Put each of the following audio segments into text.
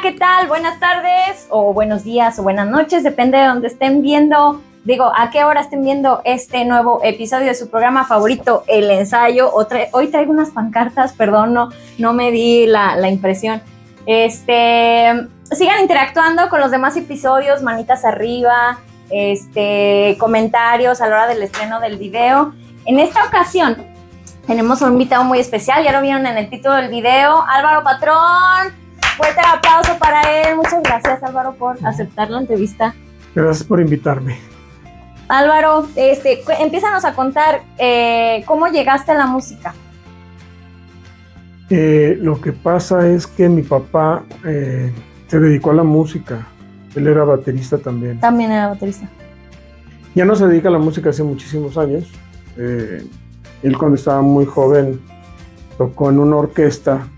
¿qué tal? Buenas tardes o buenos días o buenas noches, depende de donde estén viendo, a qué hora estén viendo este nuevo episodio de su programa favorito, El Ensayo. Hoy traigo unas pancartas, perdón, no me di la impresión. Sigan interactuando con los demás episodios, manitas arriba, comentarios a la hora del estreno del video. En esta ocasión tenemos un invitado muy especial, ya lo vieron en el título del video, Álvaro Patrón. Fuerte aplauso para él. Muchas gracias, Álvaro, por aceptar la entrevista. Gracias por invitarme. Álvaro, empiézanos a contar cómo llegaste a la música. Lo que pasa es que mi papá se dedicó a la música. Él era baterista también. También era baterista. Ya no se dedica a la música hace muchísimos años. Él cuando estaba muy joven tocó en una orquesta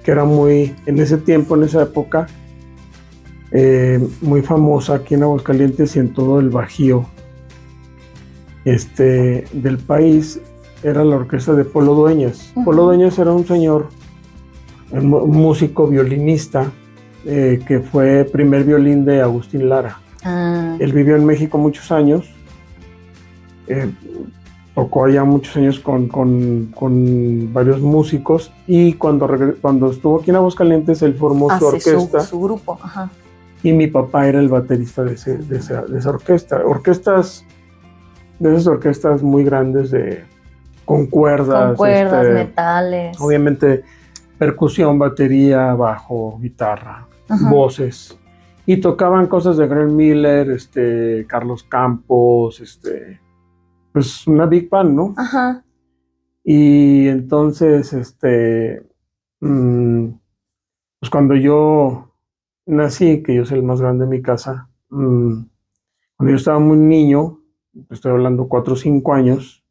que era muy, en ese tiempo, en esa época, muy famosa aquí en Aguascalientes y en todo el Bajío del país. Era la orquesta de Polo Dueñas. Uh-huh. Polo Dueñas era un señor, un músico violinista, que fue primer violín de Agustín Lara. Él vivió en México muchos años, tocó allá muchos años con varios músicos, y cuando estuvo aquí en Aguascalientes él formó su orquesta. Su grupo, ajá. Y mi papá era el baterista de esa orquesta. De esas orquestas muy grandes con cuerdas. Metales. Obviamente percusión, batería, bajo, guitarra, uh-huh, voces. Y tocaban cosas de Glenn Miller, Carlos Campos, pues una big band, ¿no? Ajá. Y entonces, pues cuando yo nací, que yo soy el más grande de mi casa, cuando yo estaba muy niño, estoy hablando 4 o 5 años,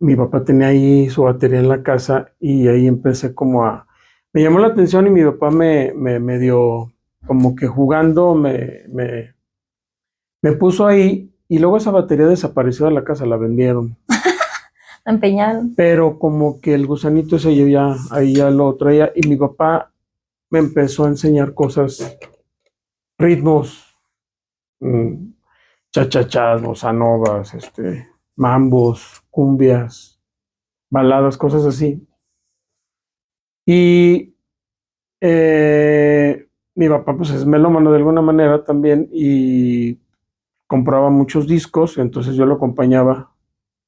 mi papá tenía ahí su batería en la casa y ahí empecé me llamó la atención, y mi papá me dio como que jugando, me puso ahí. Y luego esa batería desapareció de la casa, la vendieron. La empeñaron. Pero como que el gusanito ese yo ahí ya lo traía, y mi papá me empezó a enseñar cosas, ritmos, chachachas, bossa novas, mambos, cumbias, baladas, cosas así. Y mi papá pues es melómano de alguna manera también, y compraba muchos discos. Entonces yo lo acompañaba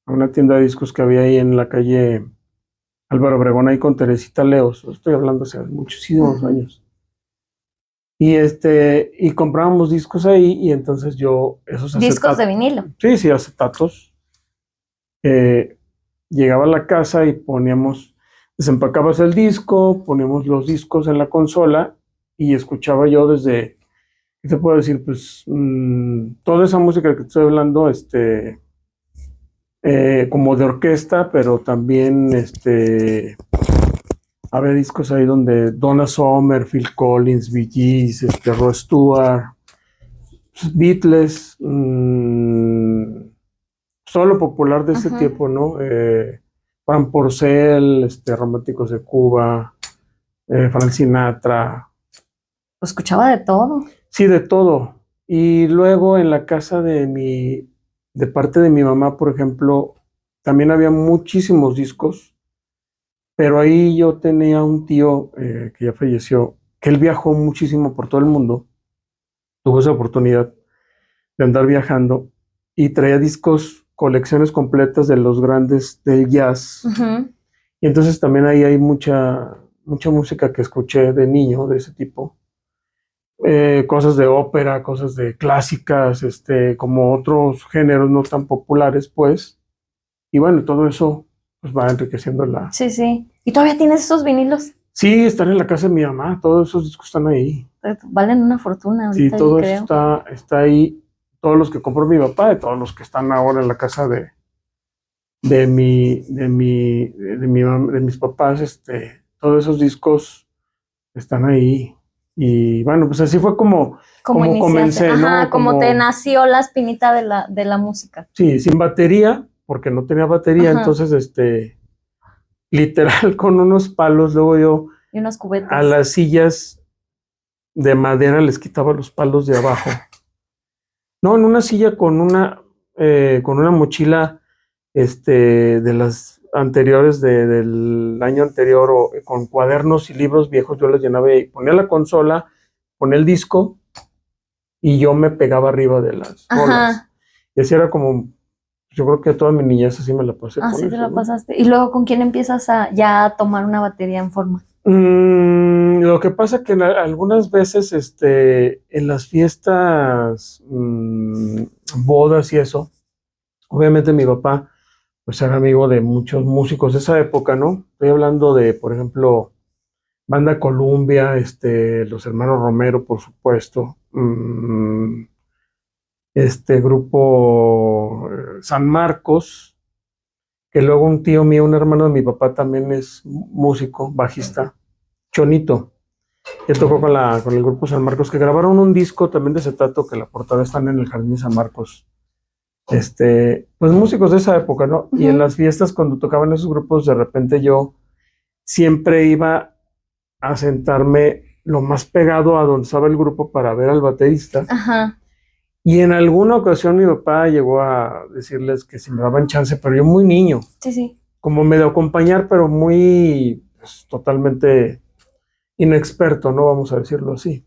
a una tienda de discos que había ahí en la calle Álvaro Obregón, ahí con Teresita Leos. Estoy hablando hace muchísimos años. Y comprábamos discos ahí, y entonces yo esos discos de vinilo. Sí, acetatos. Llegaba a la casa y desempacabas el disco, poníamos los discos en la consola y escuchaba yo desde, ¿qué te puedo decir? Pues toda esa música que te estoy hablando, como de orquesta, pero también había discos ahí donde Donna Summer, Phil Collins, Bee Gees, Rod Stewart, Beatles, todo lo popular de ese tiempo, ¿no? Fran Porcel, Románticos de Cuba, Frank Sinatra. Pues escuchaba de todo. Sí, de todo. Y luego en la casa de parte de mi mamá, por ejemplo, también había muchísimos discos, pero ahí yo tenía un tío que ya falleció, que él viajó muchísimo por todo el mundo, tuvo esa oportunidad de andar viajando, y traía discos, colecciones completas de los grandes del jazz. Uh-huh. Y entonces también ahí hay mucha música que escuché de niño, de ese tipo. Cosas de ópera, cosas de clásicas, como otros géneros no tan populares, pues. Y bueno, todo eso pues va enriqueciendo la... Sí. ¿Y todavía tienes esos vinilos? Sí, están en la casa de mi mamá, todos esos discos están ahí. Valen una fortuna. Sí, todo eso está ahí, todos los que compró mi papá, y todos los que están ahora en la casa de mis papás, todos esos discos están ahí. Y bueno, pues así fue como comencé, ajá, ¿no? Como te nació la espinita de la música. Sí, sin batería, porque no tenía batería. Ajá. Entonces, literal, con unos palos, luego yo Y unos cubetes. A las sillas de madera les quitaba los palos de abajo. No, en una silla con una mochila de las anteriores del año anterior, o con cuadernos y libros viejos, yo los llenaba y ponía la consola, ponía el disco y yo me pegaba arriba de las bolas. Y así era como, yo creo que toda mi niñez así me la pasé. Así te la pasaste. Y luego, ¿con quién empiezas ya a tomar una batería en forma? Lo que pasa que algunas veces, en las fiestas, bodas y eso, obviamente mi papá, pues era amigo de muchos músicos de esa época, ¿no? Estoy hablando de, por ejemplo, Banda Columbia, los hermanos Romero, por supuesto, grupo San Marcos, que luego un tío mío, un hermano de mi papá, también es músico, bajista, Chonito, que tocó con el grupo San Marcos, que grabaron un disco también de acetato, que la portada están en el Jardín San Marcos. Pues músicos de esa época, ¿no? Y en las fiestas, cuando tocaban esos grupos, de repente yo siempre iba a sentarme lo más pegado a donde estaba el grupo para ver al baterista. Ajá. Y en alguna ocasión mi papá llegó a decirles que si me daban chance, pero yo muy niño. Sí. Como medio acompañar, pero muy, pues, totalmente inexperto, ¿no? Vamos a decirlo así.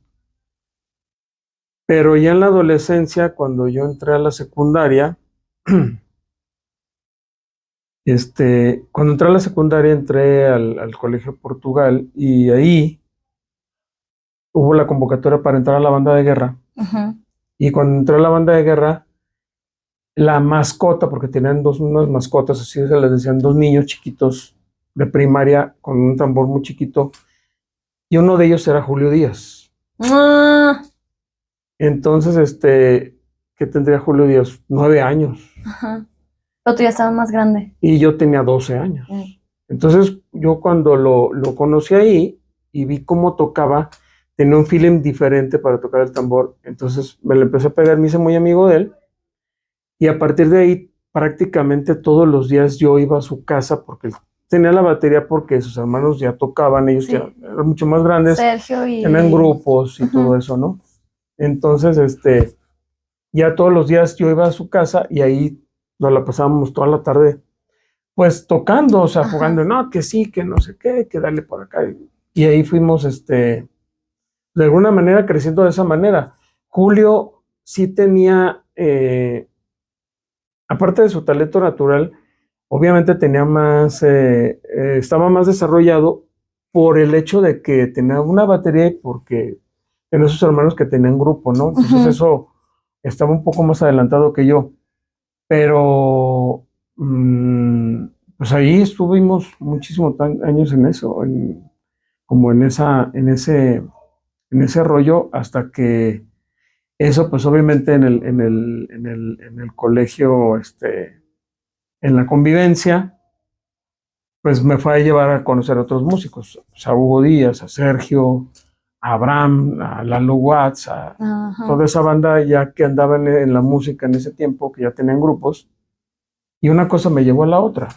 Pero ya en la adolescencia, cuando yo entré a la secundaria, cuando entré a la secundaria, entré al Colegio Portugal y ahí hubo la convocatoria para entrar a la banda de guerra. Y cuando entré a la banda de guerra, la mascota, porque tenían unas mascotas, así se les decían, dos niños chiquitos de primaria con un tambor muy chiquito, y uno de ellos era Julio Díaz. Entonces, ¿qué tendría Julio Díaz? 9 años. Ajá. Pero tú ya estabas más grande. Y yo tenía 12 años. Entonces, yo cuando lo conocí ahí y vi cómo tocaba, tenía un feeling diferente para tocar el tambor. Entonces, me lo empecé a pegar, me hice muy amigo de él. Y a partir de ahí, prácticamente todos los días yo iba a su casa porque tenía la batería, porque sus hermanos ya tocaban, ellos ya eran mucho más grandes. Sergio y... Tenían grupos y todo eso, ¿no? Entonces, ya todos los días yo iba a su casa y ahí nos la pasábamos toda la tarde, pues tocando, o sea, jugando, no, que sí, que no sé qué, que dale por acá. Y ahí fuimos, de alguna manera creciendo de esa manera. Julio sí tenía, aparte de su talento natural, obviamente tenía más, estaba más desarrollado por el hecho de que tenía una batería y porque tenía sus hermanos que tenían grupo, ¿no? Entonces eso estaba un poco más adelantado que yo. Pero, pues ahí estuvimos muchísimos años en eso, como en ese rollo, hasta que eso, pues obviamente en el colegio, en la convivencia, pues me fue a llevar a conocer a otros músicos, a Hugo Díaz, a Sergio, a Abraham, a Lalo Watts, a toda esa banda ya que andaba en la música en ese tiempo, que ya tenían grupos, y una cosa me llevó a la otra.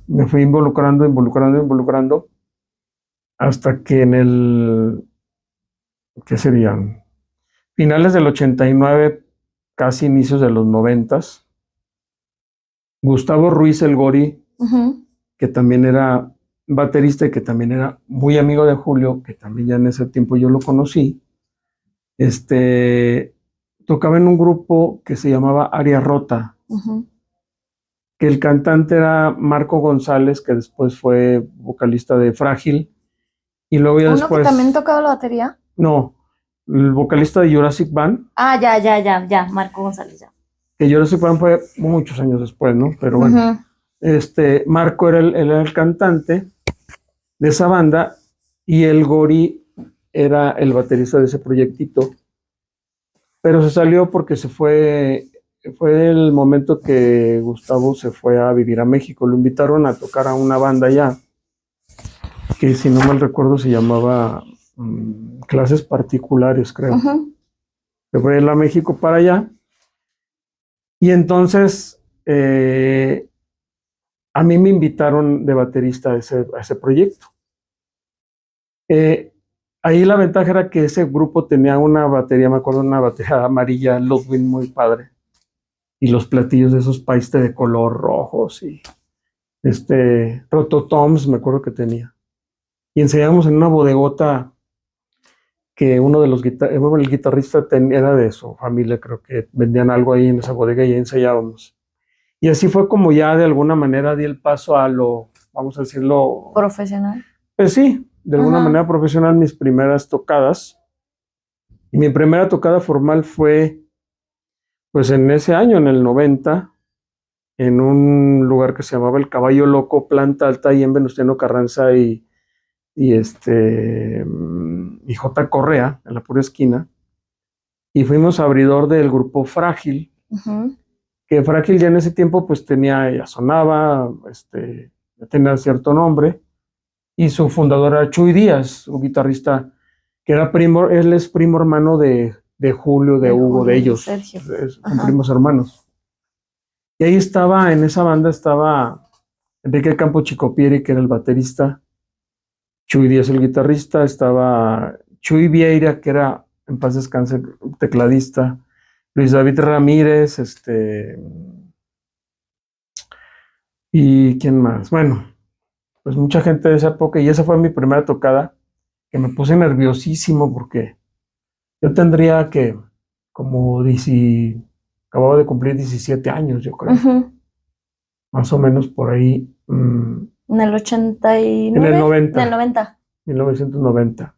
Me fui involucrando, hasta que ¿qué serían? Finales del 89, casi inicios de los 90, Gustavo Ruiz El Gori, que también era baterista y que también era muy amigo de Julio, que también ya en ese tiempo yo lo conocí, tocaba en un grupo que se llamaba Área Rota, que el cantante era Marco González, que después fue vocalista de Frágil, y luego ya después... ¿Uno que también tocaba la batería? No, el vocalista de Jurassic Band. Ah, ya, Marco González, ya. Que Jurassic Band fue muchos años después, ¿no? Pero bueno, Marco era el cantante de esa banda y el Gori era el baterista de ese proyectito. Pero se salió porque fue el momento que Gustavo se fue a vivir a México. Lo invitaron a tocar a una banda allá, que si no mal recuerdo se llamaba Clases Particulares, creo. Se fue él a México para allá. Y entonces a mí me invitaron de baterista a ese proyecto. Eh, Ahí la ventaja era que ese grupo tenía una batería, me acuerdo, una batería amarilla Ludwig muy padre. Y los platillos de esos paiste de color rojos y Rototoms, me acuerdo que tenía. Y ensayábamos en una bodegota que uno de los bueno, el guitarrista era de su familia, creo que vendían algo ahí en esa bodega y ahí ensayábamos. Y así fue como ya de alguna manera di el paso a lo, vamos a decirlo, Profesional. pues sí, de alguna Ajá. manera profesional, mis primeras tocadas. Y mi primera tocada formal fue, pues en ese año, en el 90, en un lugar que se llamaba El Caballo Loco, planta alta, ahí en Venustiano Carranza y J. Correa, en la pura esquina. Y fuimos abridor del grupo Frágil, que Frágil ya en ese tiempo pues ya sonaba, ya tenía cierto nombre. Y su fundador era Chuy Díaz, un guitarrista que era él es primo hermano de Julio, de Hugo, de ellos. Sergio. Son primos hermanos. Y ahí estaba, en esa banda estaba Enrique Campo Chicopieri, que era el baterista, Chuy Díaz el guitarrista, estaba Chuy Vieira, que era, en paz descanse, tecladista, Luis David Ramírez, y ¿quién más? Bueno, pues mucha gente de esa época, y esa fue mi primera tocada, que me puse nerviosísimo porque yo tendría que, acababa de cumplir 17 años, yo creo, más o menos por ahí. En el 89. En el 90. En el 90. 1990.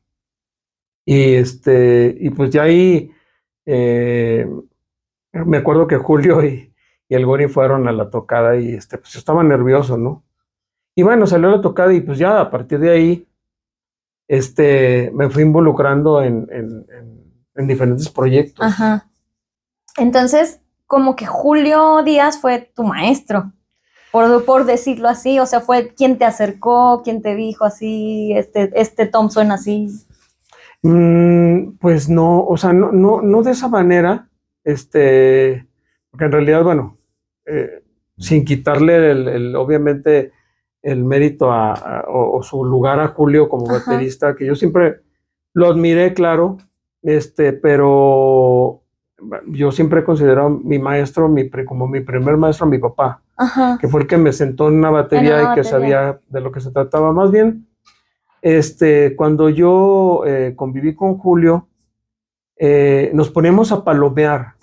Y pues ya ahí, me acuerdo que Julio y el Gori fueron a la tocada y pues yo estaba nervioso, ¿no? Y bueno, salió la tocada y pues ya a partir de ahí, me fui involucrando en diferentes proyectos. Ajá. Entonces, como que Julio Díaz fue tu maestro, por decirlo así, o sea, fue quien te acercó, quien te dijo así, tom suena así. Pues no, o sea, no de esa manera, porque en realidad, bueno, sin quitarle obviamente el mérito o su lugar a Julio como baterista, que yo siempre lo admiré, claro, pero yo siempre he considerado mi maestro, como mi primer maestro, a mi papá, que fue el que me sentó en una batería y que sabía de lo que se trataba. Más bien, cuando yo conviví con Julio, nos poníamos a palomear.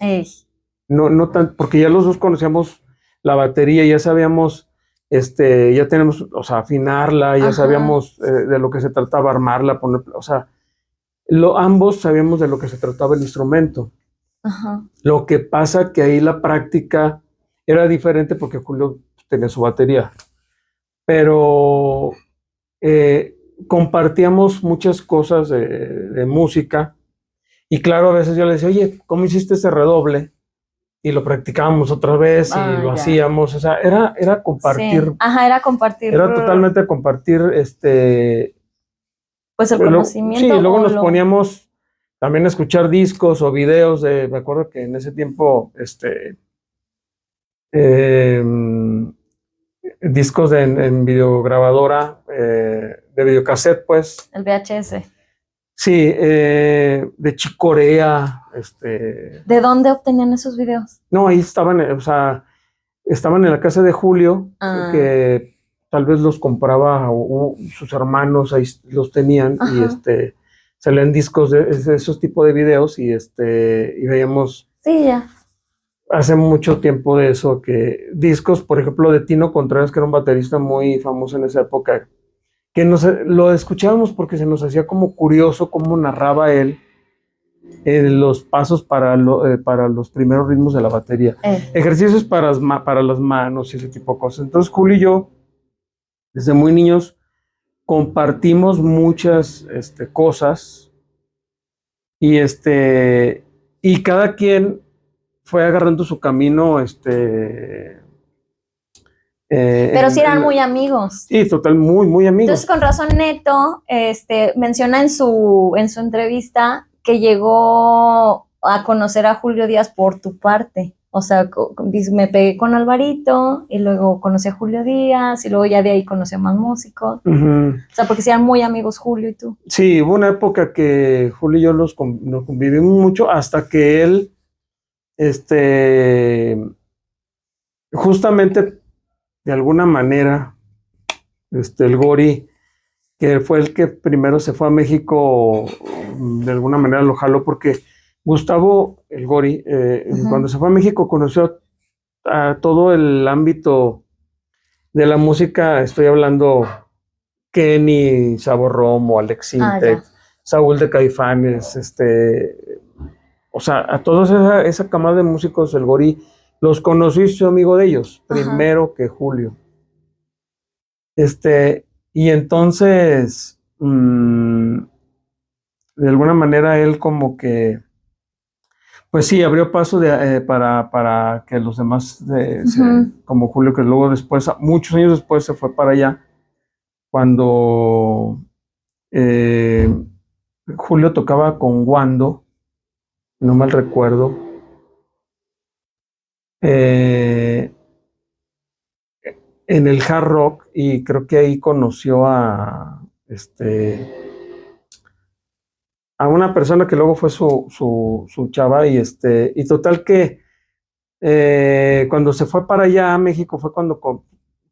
No porque ya los dos conocíamos la batería, ya sabíamos, ya tenemos, o sea, afinarla, ya sabíamos de lo que se trataba, armarla, o sea, ambos sabíamos de lo que se trataba el instrumento. Lo que pasa que ahí la práctica era diferente porque Julio tenía su batería, pero compartíamos muchas cosas de música y claro, a veces yo le decía, oye, ¿cómo hiciste ese redoble? Y lo practicábamos otra vez y lo hacíamos, o sea, era compartir. Sí. Era compartir. Era totalmente compartir, pues el conocimiento. Sí, luego nos poníamos también a escuchar discos o videos me acuerdo que en ese tiempo, discos en videograbadora, de videocassette, pues. El VHS. Sí, de Chicorea, ¿De dónde obtenían esos videos? No, ahí estaban, o sea, estaban en la casa de Julio, que tal vez los compraba sus hermanos, ahí los tenían, y salían discos de esos tipos de videos, y veíamos. Sí, ya. Hace mucho tiempo de eso, que discos, por ejemplo, de Tino Contreras, que era un baterista muy famoso en esa época, que lo escuchábamos porque se nos hacía como curioso cómo narraba él los pasos para los primeros ritmos de la batería. Ejercicios para las manos y ese tipo de cosas. Entonces, Julio y yo, desde muy niños, compartimos muchas cosas y cada quien fue agarrando su camino, pero sí eran muy amigos. Sí, total, muy, muy amigos. Entonces, con razón, Neto menciona en su entrevista que llegó a conocer a Julio Díaz por tu parte. O sea, me pegué con Alvarito y luego conocí a Julio Díaz y luego ya de ahí conocí a más músicos. Ujú. O sea, porque sean muy amigos Julio y tú. Sí, hubo una época que Julio y yo nos convivimos mucho hasta que él, justamente de alguna manera, el Gori, que fue el que primero se fue a México, de alguna manera lo jaló porque Gustavo, el Gori, cuando se fue a México conoció a todo el ámbito de la música. Estoy hablando Kenny, Sabor Romo, Alex Sintek, Saúl de Caifanes, o sea, a toda esa camada de músicos, el Gori los conocí y soy amigo de ellos, primero que Julio. Y entonces, de alguna manera él como que, pues sí, abrió paso para que los demás, como Julio, que luego después, muchos años después se fue para allá, cuando Julio tocaba con Wando, no mal recuerdo, en el hard rock, y creo que ahí conoció a una persona que luego fue su chava, y total que cuando se fue para allá a México fue cuando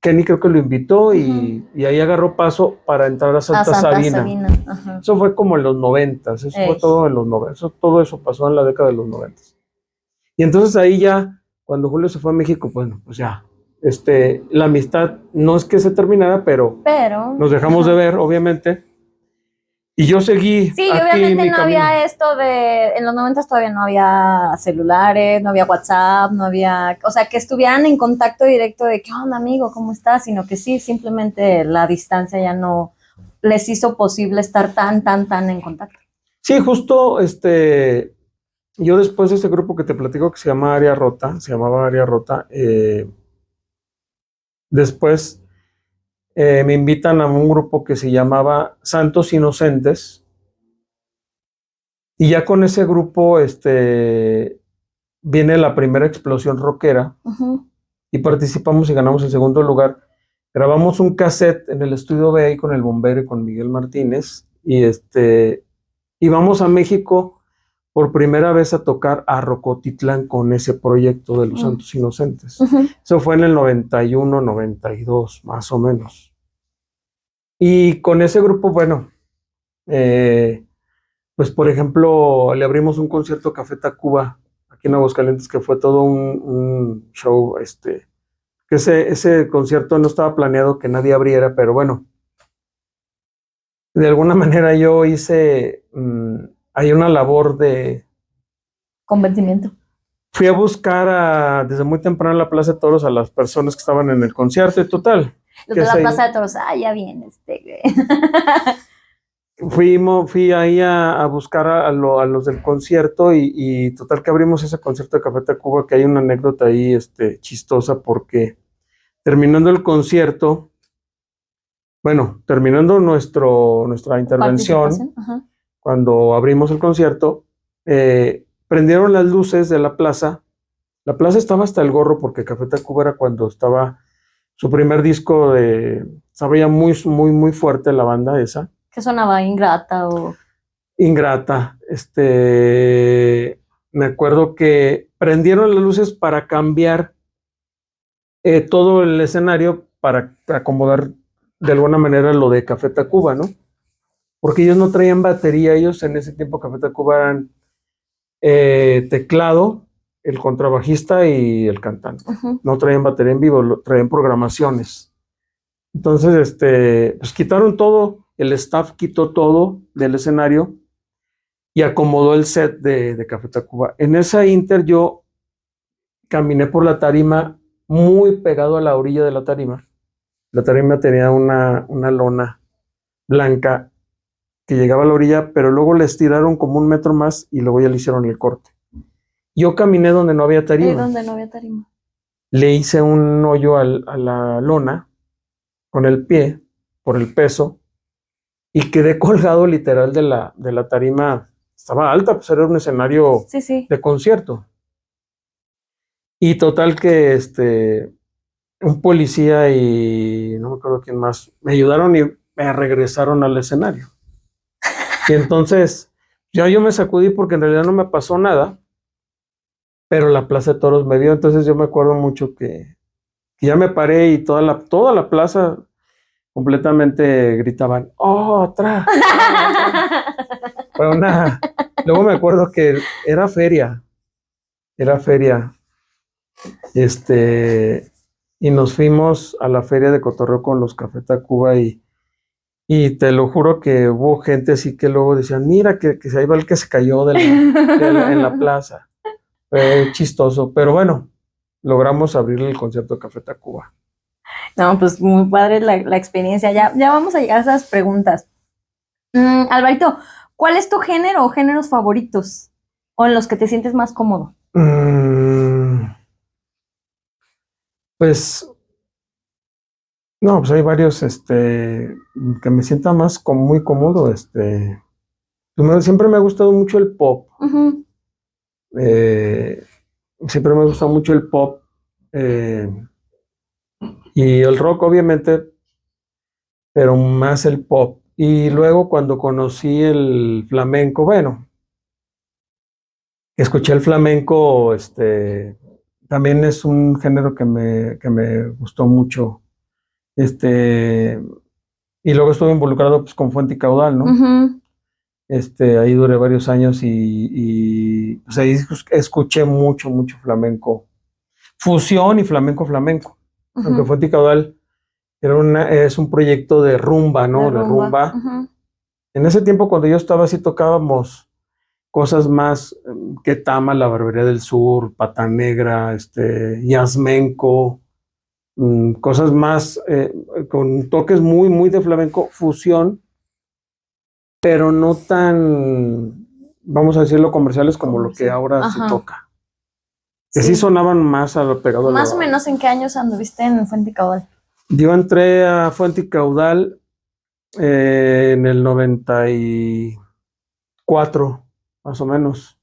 Kenny creo que lo invitó y ahí agarró paso para entrar a Santa Sabina. Eso fue como en los 90s, eso fue todo en los 90s, todo eso pasó en la década de los 90s. Y entonces ahí ya, cuando Julio se fue a México, bueno, pues ya, la amistad no es que se terminara, pero nos dejamos de ver, obviamente. Y yo seguí. Sí, obviamente no había esto en los 90 todavía no había celulares, no había WhatsApp, no había, o sea, que estuvieran en contacto directo de, ¿qué onda, amigo? ¿Cómo estás? Sino que sí, simplemente la distancia ya no les hizo posible estar tan en contacto. Sí, justo, yo después de ese grupo que te platico que se llamaba Área Rota, después me invitan a un grupo que se llamaba Santos Inocentes, y ya con ese grupo viene la primera explosión rockera, y participamos y ganamos el segundo lugar. Grabamos un cassette en el estudio B ahí con el bombero y con Miguel Martínez, y vamos a México por primera vez a tocar a Rocotitlán con ese proyecto de los Santos Inocentes. Eso fue en el 91, 92, más o menos. Y con ese grupo, bueno, pues por ejemplo, le abrimos un concierto a Café Tacuba aquí en Aguascalientes, que fue todo un show, que ese concierto no estaba planeado que nadie abriera, pero bueno, de alguna manera yo hice hay una labor de convencimiento. Fui a buscar desde muy temprano en la Plaza de Toros a las personas que estaban en el concierto y total. Los de la Plaza de Toros, ya viene Fui ahí a buscar a los del concierto y total que abrimos ese concierto de Café Tacuba, que hay una anécdota ahí chistosa, porque terminando el concierto, bueno, terminando nuestra intervención, cuando abrimos el concierto, prendieron las luces de la plaza. La plaza estaba hasta el gorro porque Café Tacuba era cuando estaba su primer disco, estaba ya muy, muy, muy fuerte la banda esa. ¿Qué sonaba? ¿Ingrata o...? Ingrata. Me acuerdo que prendieron las luces para cambiar todo el escenario para acomodar de alguna manera lo de Café Tacuba, ¿no? Porque ellos no traían batería, ellos en ese tiempo Café Tacuba eran teclado, el contrabajista y el cantante. No traían batería en vivo, traían programaciones. Entonces, pues quitaron todo, el staff quitó todo del escenario y acomodó el set de Café Tacuba. En esa inter yo caminé por la tarima muy pegado a la orilla de la tarima. La tarima tenía una lona blanca que llegaba a la orilla, pero luego le estiraron como 1 metro más y luego ya le hicieron el corte. Yo caminé donde no había tarima. ¿Y dónde no había tarima? Le hice un hoyo a la lona con el pie, por el peso, y quedé colgado literal de la tarima. Estaba alta, pues era un escenario de concierto. Y total que un policía y no me acuerdo quién más me ayudaron y me regresaron al escenario. Y entonces yo me sacudí porque en realidad no me pasó nada, pero la Plaza de Toros me vio. Entonces yo me acuerdo mucho que ya me paré y toda la plaza completamente gritaban, ¡otra! Fue una... Luego me acuerdo que era feria, y nos fuimos a la feria de Cotorreo con los Café Tacuba y te lo juro que hubo gente así que luego decían, mira que ahí va el que se cayó en la plaza. Fue chistoso, pero bueno, logramos abrirle el concierto de Café Tacuba. No, pues muy padre la experiencia. Ya vamos a llegar a esas preguntas. Alvarito, ¿cuál es tu género o géneros favoritos? ¿O en los que te sientes más cómodo? Pues, no, pues hay varios, que me sienta más muy cómodo, primero, siempre me ha gustado mucho el pop. Uh-huh. Siempre me ha gustado mucho el pop, y el rock, obviamente, pero más el pop. Y luego cuando conocí el flamenco, bueno, escuché el flamenco, también es un género que me gustó mucho. Y luego estuve involucrado pues, con Fuente y Caudal, ¿no? Uh-huh. Ahí duré varios años y pues ahí escuché mucho flamenco. Fusión y flamenco. Uh-huh. Aunque Fuente y Caudal es un proyecto de rumba, ¿no? De rumba. Uh-huh. En ese tiempo cuando yo estaba así tocábamos cosas más que Tama, La Barbería del Sur, Pata Negra, Yasmenco, cosas más con toques muy de flamenco, fusión, pero no tan, vamos a decirlo, comerciales como lo que ahora se toca. Que sí sonaban más a lo pegado. Más o menos, ¿en qué años anduviste en Fuente y Caudal? Yo entré a Fuente y Caudal en el 94, más o menos.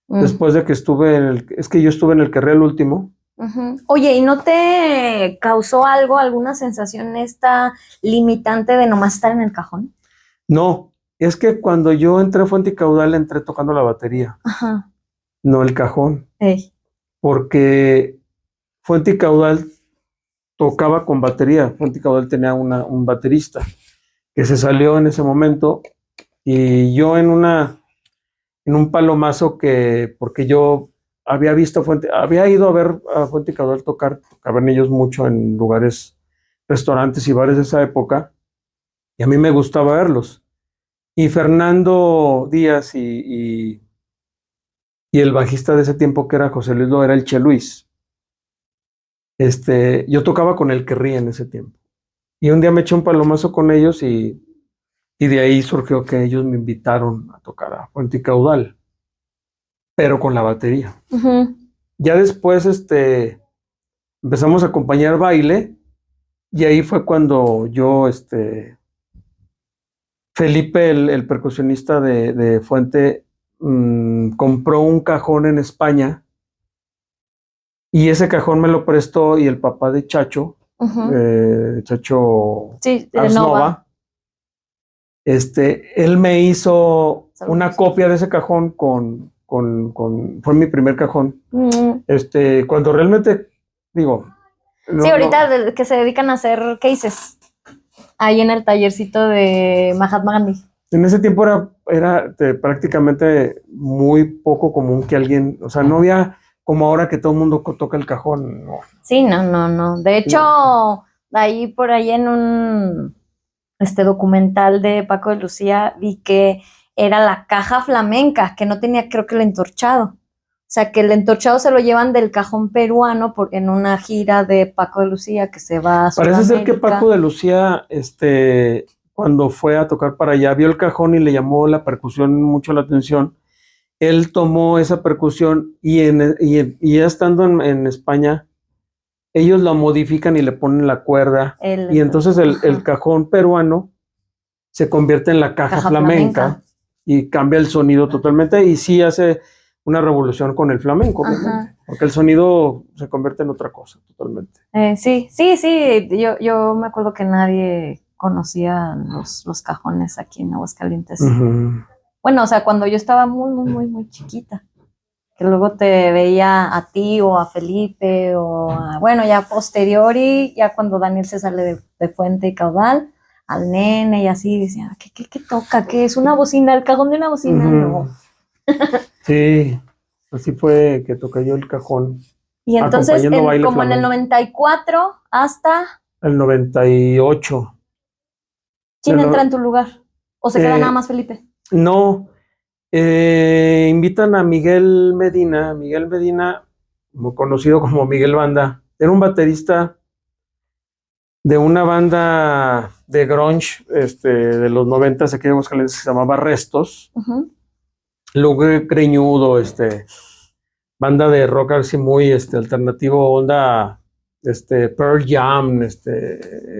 Después de que es que yo estuve en el Querré el último. Uh-huh. Oye, ¿y no te causó alguna sensación esta limitante de nomás estar en el cajón? No, es que cuando yo entré a Fuente y Caudal entré tocando la batería, uh-huh, no el cajón. Hey. Porque Fuente y Caudal tocaba con batería. Fuente y Caudal tenía un baterista que se salió en ese momento y yo en un palomazo porque yo había ido a ver a Fuente y Caudal tocaban ellos mucho en lugares, restaurantes y bares de esa época, y a mí me gustaba verlos. Y Fernando Díaz y el bajista de ese tiempo, que era José Luis, era el Che Luis. Yo tocaba con el Querrí en ese tiempo. Y un día me eché un palomazo con ellos y de ahí surgió que ellos me invitaron a tocar a Fuente y Caudal, pero con la batería. Uh-huh. Ya después empezamos a acompañar baile y ahí fue cuando yo, Felipe, el percusionista de Fuente, compró un cajón en España y ese cajón me lo prestó y el papá de Chacho, uh-huh, Chacho sí, Asnova, él me hizo una copia de ese cajón fue mi primer cajón. Uh-huh. Cuando realmente, digo... Sí, ahorita que se dedican a hacer cases ahí en el tallercito de Mahatma Gandhi. En ese tiempo era prácticamente muy poco común que alguien, o sea, no había como ahora que todo el mundo toca el cajón. No. Sí, no. De hecho, ahí por ahí en un documental de Paco de Lucía vi que era la caja flamenca, que no tenía, creo que el entorchado. O sea, que el entorchado se lo llevan del cajón peruano en una gira de Paco de Lucía que se va a Sudamérica. Parece ser que Paco de Lucía, cuando fue a tocar para allá, vio el cajón y le llamó la percusión mucho la atención. Él tomó esa percusión y ya estando en España, ellos la modifican y le ponen la cuerda. Y entonces el cajón peruano se convierte en la caja flamenca y cambia el sonido totalmente. Y sí hace una revolución con el flamenco, obviamente, Ajá. porque el sonido se convierte en otra cosa totalmente. Sí. Yo me acuerdo que nadie conocía los cajones aquí en Aguascalientes. Ujú. Bueno, o sea, cuando yo estaba muy chiquita, que luego te veía a ti o a Felipe bueno, ya posteriori, ya cuando Daniel se sale de Fuente y Caudal, al nene y así, decía, ¿qué toca? ¿Qué es una bocina? ¿El cajón de una bocina? Ujú. No. Sí, así fue que toqué yo el cajón, Y entonces, acompañando baile como en el flamenco. 94 hasta, El 98. ¿quién entra en tu lugar? ¿O se queda nada más Felipe? No, invitan a Miguel Medina, muy conocido como Miguel Banda. Era un baterista de una banda de grunge de los 90 aquí en Aguascalientes que se llamaba Restos. Uh-huh. Luego greñudo, banda de rock así muy alternativo, onda Pearl Jam,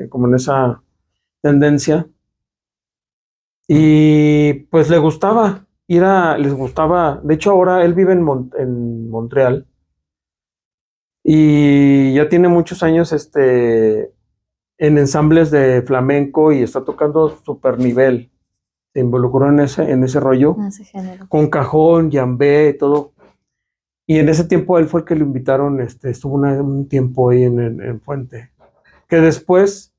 como en esa tendencia. Y pues les gustaba, de hecho ahora él vive en Montreal y ya tiene muchos años en ensambles de flamenco y está tocando super nivel. Se involucró en ese rollo, Ese género. con cajón, jambé, todo. Y en ese tiempo él fue el que lo invitaron, estuvo un tiempo ahí en Fuente. Que después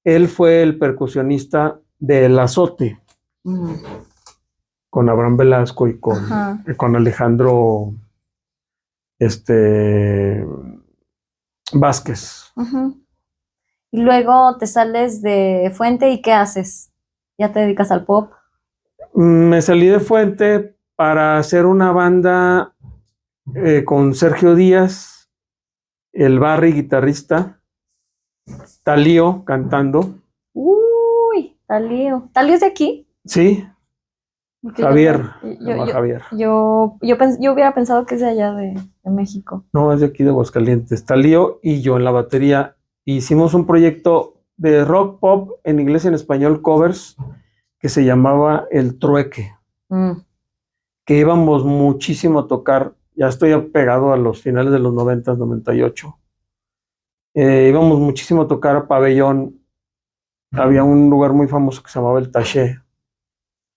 él fue el percusionista del Azote, con Abraham Velasco y con Alejandro Vázquez. Uh-huh. Y luego te sales de Fuente y ¿qué haces? ¿Ya te dedicas al pop? Me salí de Fuente para hacer una banda con Sergio Díaz, el Barry guitarrista, Talío cantando. Uy, Talío. ¿Talío es de aquí? Sí, Porque Javier, Javier. Yo hubiera pensado que es de allá de México. No, es de aquí de Aguascalientes. Talío y yo en la batería hicimos un proyecto de rock pop en inglés y en español covers que se llamaba El Trueque, que íbamos muchísimo a tocar. Ya estoy pegado a los finales de los 90, 98. Íbamos muchísimo a tocar a Pabellón. Había un lugar muy famoso que se llamaba El Taché.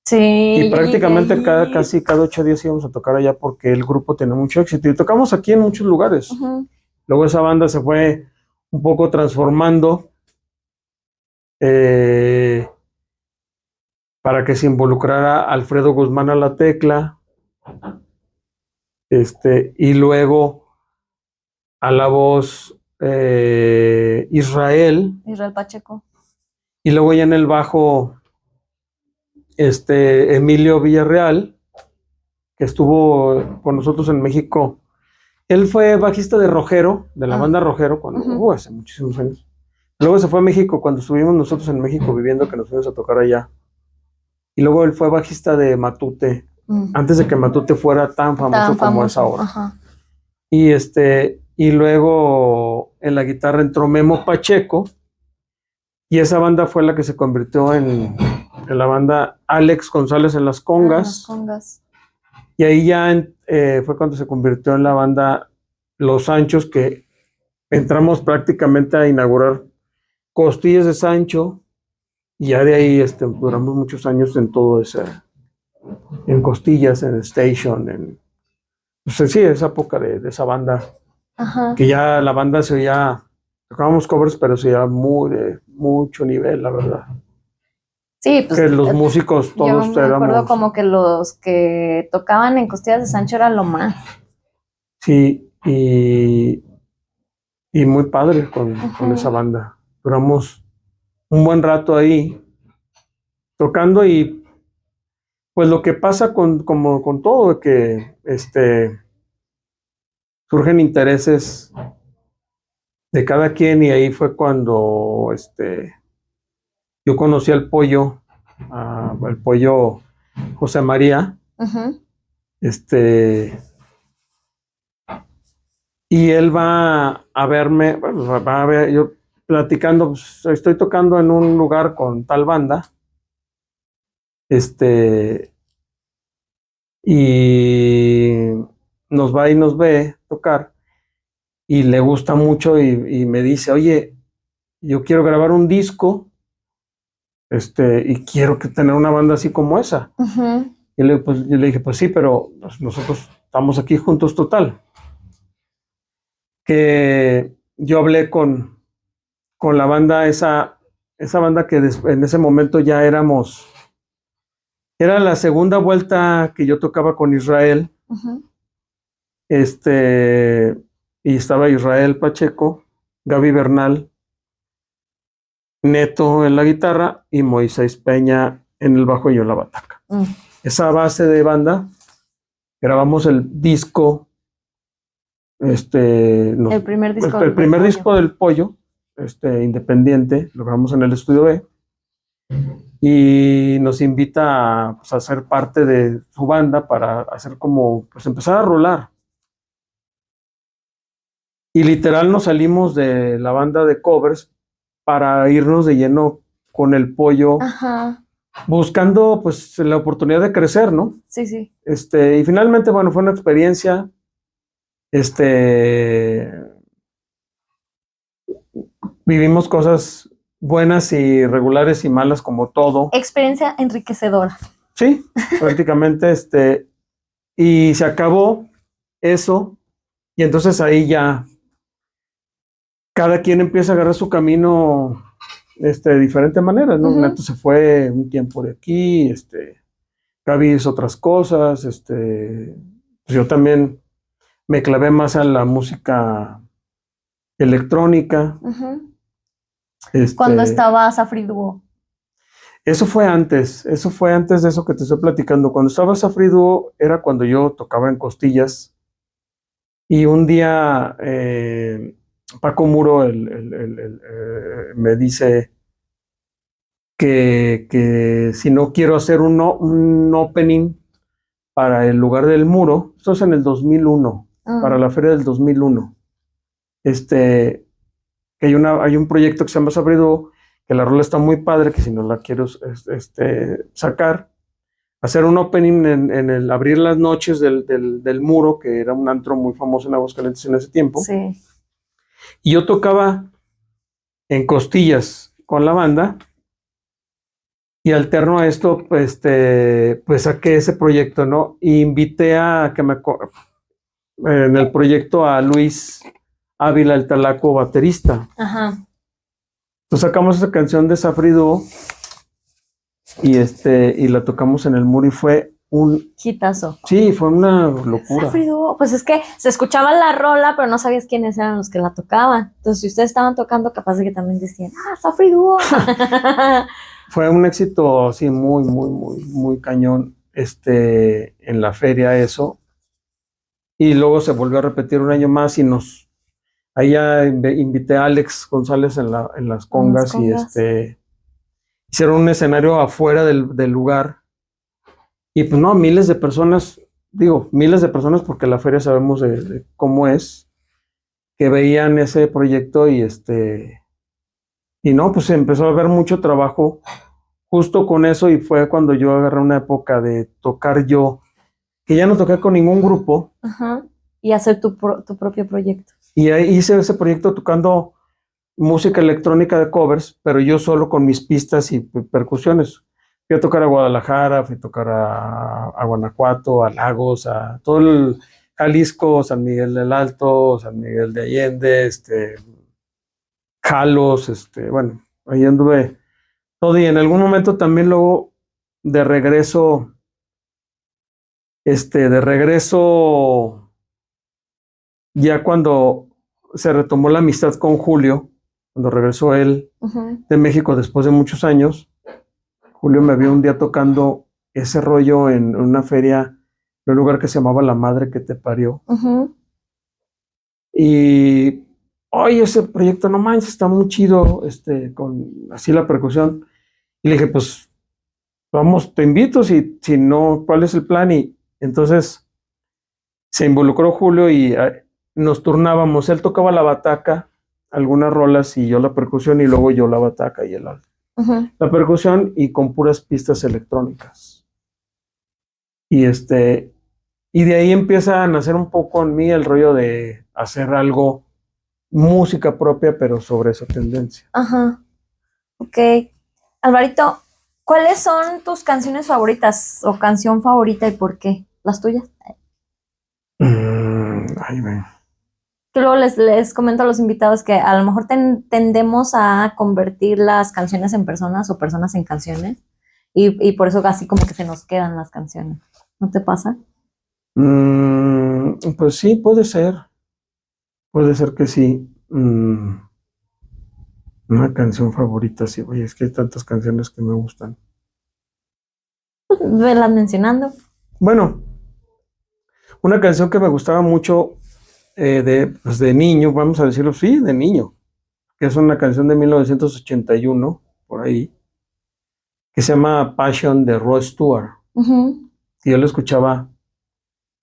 Sí. Y prácticamente casi cada 8 días íbamos a tocar allá porque el grupo tenía mucho éxito. Y tocamos aquí en muchos lugares. Uh-huh. Luego esa banda se fue un poco transformando para que se involucrara Alfredo Guzmán a la tecla, y luego a la voz Israel Pacheco. y luego ya en el bajo Emilio Villarreal, que estuvo con nosotros en México. Él fue bajista de Rojero, de la banda Rojero, cuando hace muchísimos años. Luego se fue a México cuando estuvimos nosotros en México viviendo, que nos fuimos a tocar allá. Y luego él fue bajista de Matute, antes de que Matute fuera tan famoso como es ahora. Ajá. Y luego en la guitarra entró Memo Pacheco, y esa banda fue la que se convirtió en la banda Alex González en las congas. Las congas. Y ahí ya fue cuando se convirtió en la banda Los Sanchos, que entramos prácticamente a inaugurar Costillas de Sancho, y ya de ahí duramos muchos años en todo ese, en Costillas, en Station, pues sí, esa época de esa banda. Ajá. Que ya la banda se oía, tocábamos covers, pero se oía de mucho nivel, la verdad. Sí, pues que los músicos todos yo me acuerdo éramos, como que los que tocaban en Costillas de Sancho era lo más. sí, y muy padre con esa banda. Duramos un buen rato ahí tocando, y pues lo que pasa como con todo, que surgen intereses de cada quien, y ahí fue cuando yo conocí al Pollo, el Pollo José María, Uh-huh. y él va a verme, bueno, va a ver, yo platicando, pues, estoy tocando en un lugar con tal banda, y nos va y nos ve tocar y le gusta mucho y me dice, oye, yo quiero grabar un disco, y quiero tener una banda así como esa. Ujú. Y yo le dije, pues sí, pero pues, nosotros estamos aquí juntos total. Que yo hablé con la banda, esa banda que en ese momento ya era la segunda vuelta que yo tocaba con Israel, Ujú. y estaba Israel Pacheco, Gaby Bernal, Neto en la guitarra y Moisés Peña en el bajo y yo en la bataca. Mm. Esa base de banda, grabamos el disco, El primer disco el primer del disco del Pollo, independiente, lo grabamos en el Estudio B, y nos invita pues, a ser parte de su banda para hacer pues empezar a rolar. Y literal nos salimos de la banda de covers para irnos de lleno con el Pollo, Ajá. buscando pues la oportunidad de crecer, ¿no? Sí, sí. Y finalmente, bueno, fue una experiencia, vivimos cosas buenas y regulares y malas como todo. Experiencia enriquecedora. Sí, prácticamente, y se acabó eso, y entonces ahí ya cada quien empieza a agarrar su camino, de diferente manera, ¿no? Ujú. Neto se fue un tiempo de aquí, Gaby hizo otras cosas, pues yo también me clavé más a la música electrónica, Ujú. este, Cuando estaba Safri Duo. eso fue antes de eso que te estoy platicando. Cuando estaba Safri Duo era cuando yo tocaba en Costillas y un día Paco Muro me dice que si no quiero hacer un opening para el lugar del muro, esto es en el 2001, para la feria del 2001, que hay un proyecto que se llama Safri Duo, que la rola está muy padre, que si no la quiero sacar, hacer un opening abrir las noches del Muro, que era un antro muy famoso en Aguascalientes en ese tiempo. Sí. Y yo tocaba en Costillas con la banda, y alterno a esto, pues saqué ese proyecto, ¿no? Y invité en el proyecto a Luis Ávila, el talaco baterista. Ajá. Entonces sacamos esa canción de Safri Duo y la tocamos en el Muro y fue Hitazo. Sí, fue una locura. Safri Duo. Pues es que se escuchaba la rola, pero no sabías quiénes eran los que la tocaban. Entonces, si ustedes estaban tocando, capaz de que también decían, Safri Duo. Fue un éxito así muy, muy, muy, muy cañón, en la feria eso. Y luego se volvió a repetir un año más y ahí ya invité a Alex González en las congas, y hicieron un escenario afuera del lugar. Y pues no, miles de personas, digo, miles de personas porque la feria sabemos de cómo es, que veían ese proyecto y no, pues empezó a haber mucho trabajo justo con eso, y fue cuando yo agarré una época de tocar yo, que ya no toqué con ningún grupo. Ajá. Y hacer tu propio proyecto. Y ahí hice ese proyecto tocando música electrónica de covers, pero yo solo con mis pistas y percusiones. Fui a tocar a Guadalajara, fui a tocar a Guanajuato, a Lagos, a todo el Jalisco, San Miguel del Alto, San Miguel de Allende, Jalos, bueno, ahí anduve todo, y en algún momento también luego de regreso, ya cuando se retomó la amistad con Julio, cuando regresó él de México después de muchos años, Julio me vio un día tocando ese rollo en una feria, en un lugar que se llamaba La Madre que te parió. Y, oye, ese proyecto, no manches, está muy chido, con así la percusión. Y le dije, pues, vamos, te invito, si no, ¿cuál es el plan? Y entonces se involucró Julio y nos turnábamos. Él tocaba la bataca, algunas rolas, y yo la percusión, y luego yo la bataca y la percusión, y con puras pistas electrónicas. Y y de ahí empieza a nacer un poco en mí el rollo de hacer algo, música propia, pero sobre esa tendencia. Ajá. Ok. Alvarito, ¿cuáles son tus canciones favoritas o canción favorita y por qué? ¿Las tuyas? Ay, ven. Que luego les comento a los invitados que a lo mejor tendemos a convertir las canciones en personas o personas en canciones y por eso así como que se nos quedan las canciones. ¿No te pasa? Pues sí, puede ser. Puede ser que sí. Una canción favorita, sí. Oye, es que hay tantas canciones que me gustan. Velas mencionando. Bueno, una canción que me gustaba mucho pues de niño, vamos a decirlo, sí, de niño, que es una canción de 1981, por ahí, que se llama Passion de Rod Stewart. Ujú. Que yo la escuchaba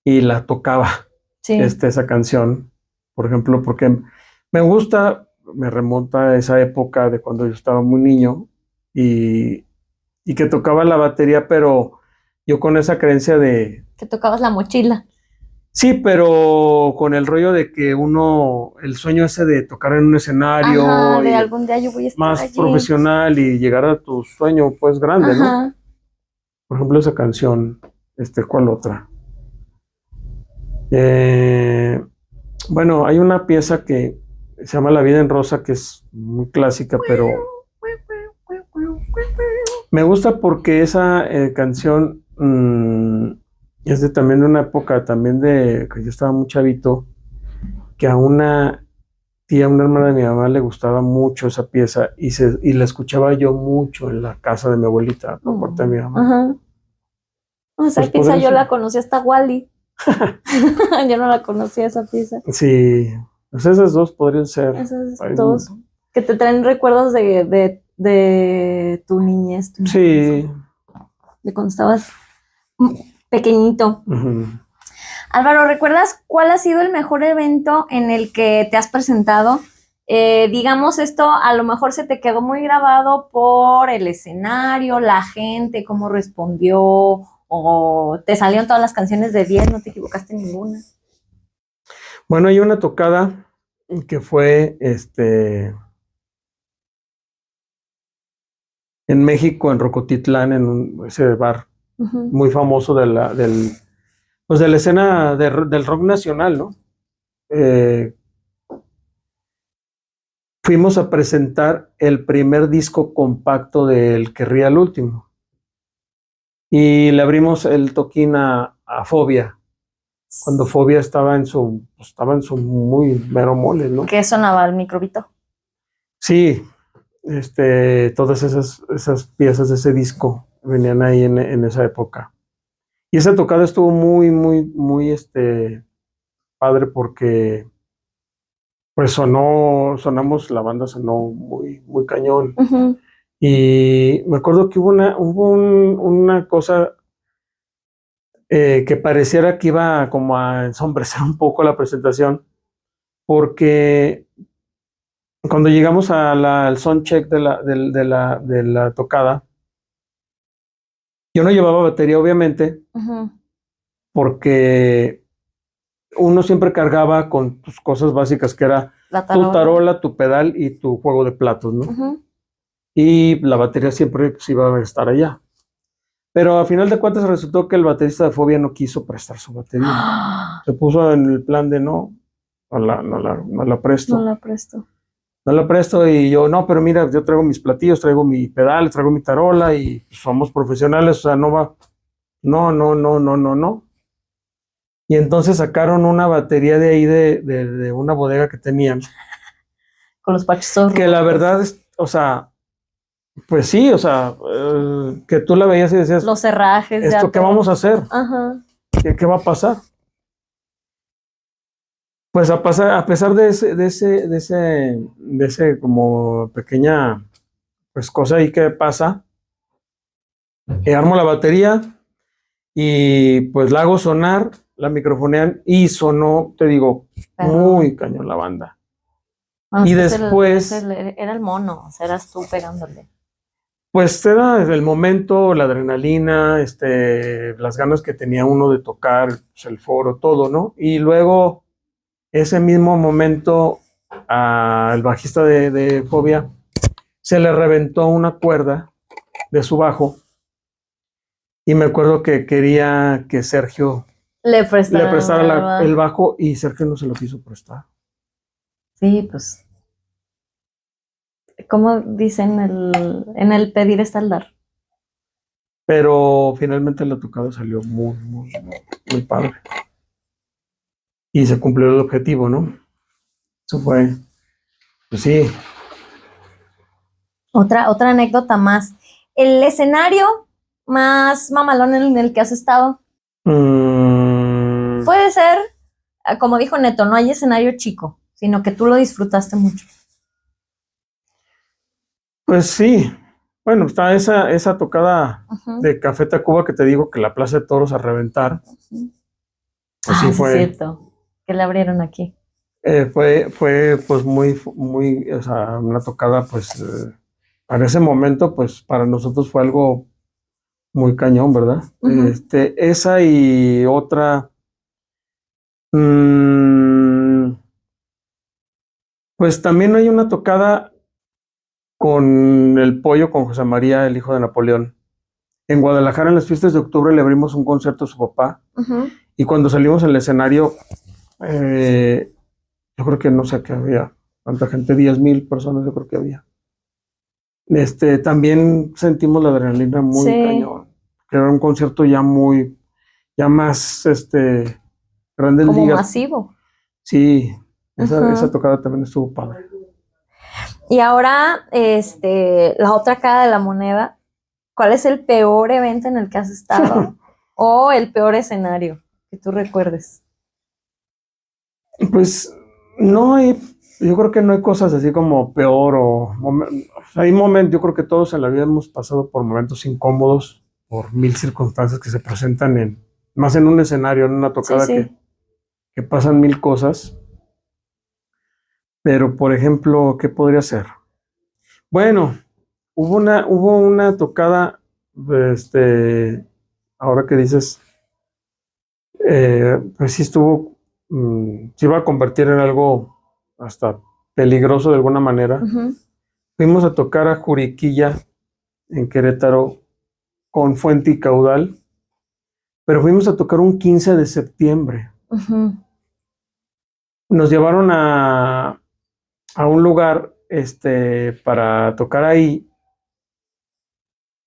y la tocaba, Sí. esa canción, por ejemplo, porque me gusta, me remonta a esa época de cuando yo estaba muy niño y, y que tocaba la batería, pero yo con esa creencia de, Que tocabas la mochila. sí, pero con el rollo de que el sueño ese de tocar en un escenario Ajá, de y algún día yo voy a estar más allí. profesional y llegar a tu sueño pues grande, ¿no? Ajá. Por ejemplo, esa canción, ¿cuál otra? Eh, bueno, hay una pieza que se llama La vida en rosa, que es muy clásica, pero me gusta porque esa canción es también de una época también de que yo estaba muy chavito, que a una tía, una hermana de mi mamá le gustaba mucho esa pieza y la escuchaba yo mucho en la casa de mi abuelita por parte de mi mamá. Ajá. Esa Pues pieza podría yo ser. la conocí hasta Wally. Yo no la conocía esa pieza. Sí, pues esas dos podrían ser. Esas Ay, dos que te traen recuerdos de tu niñez, sí. de cuando estabas pequeñito. Ujú. Álvaro, ¿recuerdas cuál ha sido el mejor evento en el que te has presentado? Digamos, esto a lo mejor se te quedó muy grabado por el escenario, la gente, cómo respondió, o te salieron todas las canciones de 10, no te equivocaste en ninguna. Bueno, hay una tocada que fue en México, en Rocotitlán, en ese bar muy famoso pues de la escena del rock nacional, ¿no? Fuimos a presentar el primer disco compacto del Querría el Último. Y le abrimos el toquín a Fobia, cuando Fobia estaba en su muy mero mole, ¿no? ¿Qué sonaba el microbito? Sí, todas esas piezas de ese disco venían ahí en esa época. Y esa tocada estuvo muy, muy, muy padre porque pues sonamos, la banda sonó muy, muy cañón. Y me acuerdo que hubo una cosa que pareciera que iba como a ensombrecer un poco la presentación, porque cuando llegamos al soundcheck de la tocada, yo no llevaba batería, obviamente, porque uno siempre cargaba con tus cosas básicas, que era tu tarola, tu pedal y tu juego de platos, ¿no? Y la batería siempre pues, iba a estar allá. Pero a final de cuentas resultó que el baterista de Fobia no quiso prestar su batería. Se puso en el plan de no la presto. No la presto. No la presto y yo, no, pero mira, yo traigo mis platillos, traigo mi pedal, traigo mi tarola y somos profesionales, o sea, no va. No. Y entonces sacaron una batería de ahí de una bodega que tenían. Con los pachos. Que la verdad es, o sea, pues sí, o sea, que tú la veías y decías, los herrajes. ¿Esto qué vamos a hacer? Ajá. ¿Qué va a pasar? Pues a pesar de ese como pequeña pues cosa ahí que pasa, armo la batería y pues la hago sonar, la microfonean y sonó, te digo, muy cañón la banda. Bueno, y después era el mono, o sea, eras tú pegándole. Pues era el momento, la adrenalina, las ganas que tenía uno de tocar, pues, el foro, todo, ¿no? Y luego, ese mismo momento, al bajista de Fobia se le reventó una cuerda de su bajo y me acuerdo que quería que Sergio Le le prestara prestaba. el bajo y Sergio no se lo quiso prestar. Sí, pues, como dicen, en el pedir está el dar. Pero finalmente la tocada salió muy, muy, muy padre. Y se cumplió el objetivo, ¿no? Eso fue, pues sí. Otra anécdota más. El escenario más mamalón en el que has estado. Puede ser, como dijo Neto, no hay escenario chico, sino que tú lo disfrutaste mucho. Pues sí. Bueno, está esa tocada Ujú. de Café Tacuba que te digo que la Plaza de Toros a reventar. Pues sí Sí, es fue. cierto. Que le abrieron aquí. Fue pues muy, muy, o sea, una tocada, pues, para ese momento, pues, para nosotros fue algo muy cañón, ¿verdad? Ujú. Esa y otra, mm, pues también hay una tocada con el pollo, con José María, el hijo de Napoleón. En Guadalajara, en las fiestas de octubre, le abrimos un concierto a su papá, Ujú. y cuando salimos al escenario, eh, yo creo que no sé qué había, cuánta gente, 10,000 personas, yo creo que había. También sentimos la adrenalina muy Sí, cañón, que era un concierto ya más, Grandes como Ligas. masivo. Sí, esa Ujú. tocada también estuvo padre. Y ahora, la otra cara de la moneda, ¿cuál es el peor evento en el que has estado? O el peor escenario que tú recuerdes. Pues no hay, yo creo que no hay cosas así como peor hay momentos, yo creo que todos en la vida hemos pasado por momentos incómodos, por mil circunstancias que se presentan más en un escenario, en una Sí, tocada sí. que pasan mil cosas. Pero, por ejemplo, ¿qué podría ser? Bueno, hubo una tocada, este, ahora que dices, pues sí se iba a convertir en algo hasta peligroso de alguna manera. Ujú. Fuimos a tocar a Juriquilla, en Querétaro, con Fuente y Caudal, pero fuimos a tocar un 15 de septiembre. Ujú. Nos llevaron a un lugar, para tocar ahí.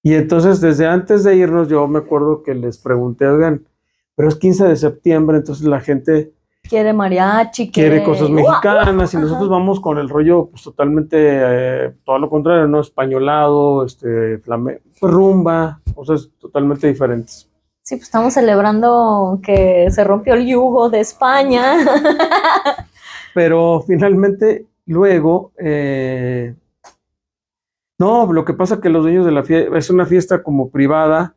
Y entonces, desde antes de irnos, yo me acuerdo que les pregunté, oigan, pero es 15 de septiembre, entonces la gente Quiere mariachi, quiere cosas quiere. mexicanas, y nosotros Ajá. vamos con el rollo, pues totalmente, todo lo contrario, ¿no? Españolado, pues, rumba, cosas totalmente diferentes. Sí, pues estamos celebrando que se rompió el yugo de España. Pero finalmente, luego, no, lo que pasa es que los dueños de la fiesta, es una fiesta como privada.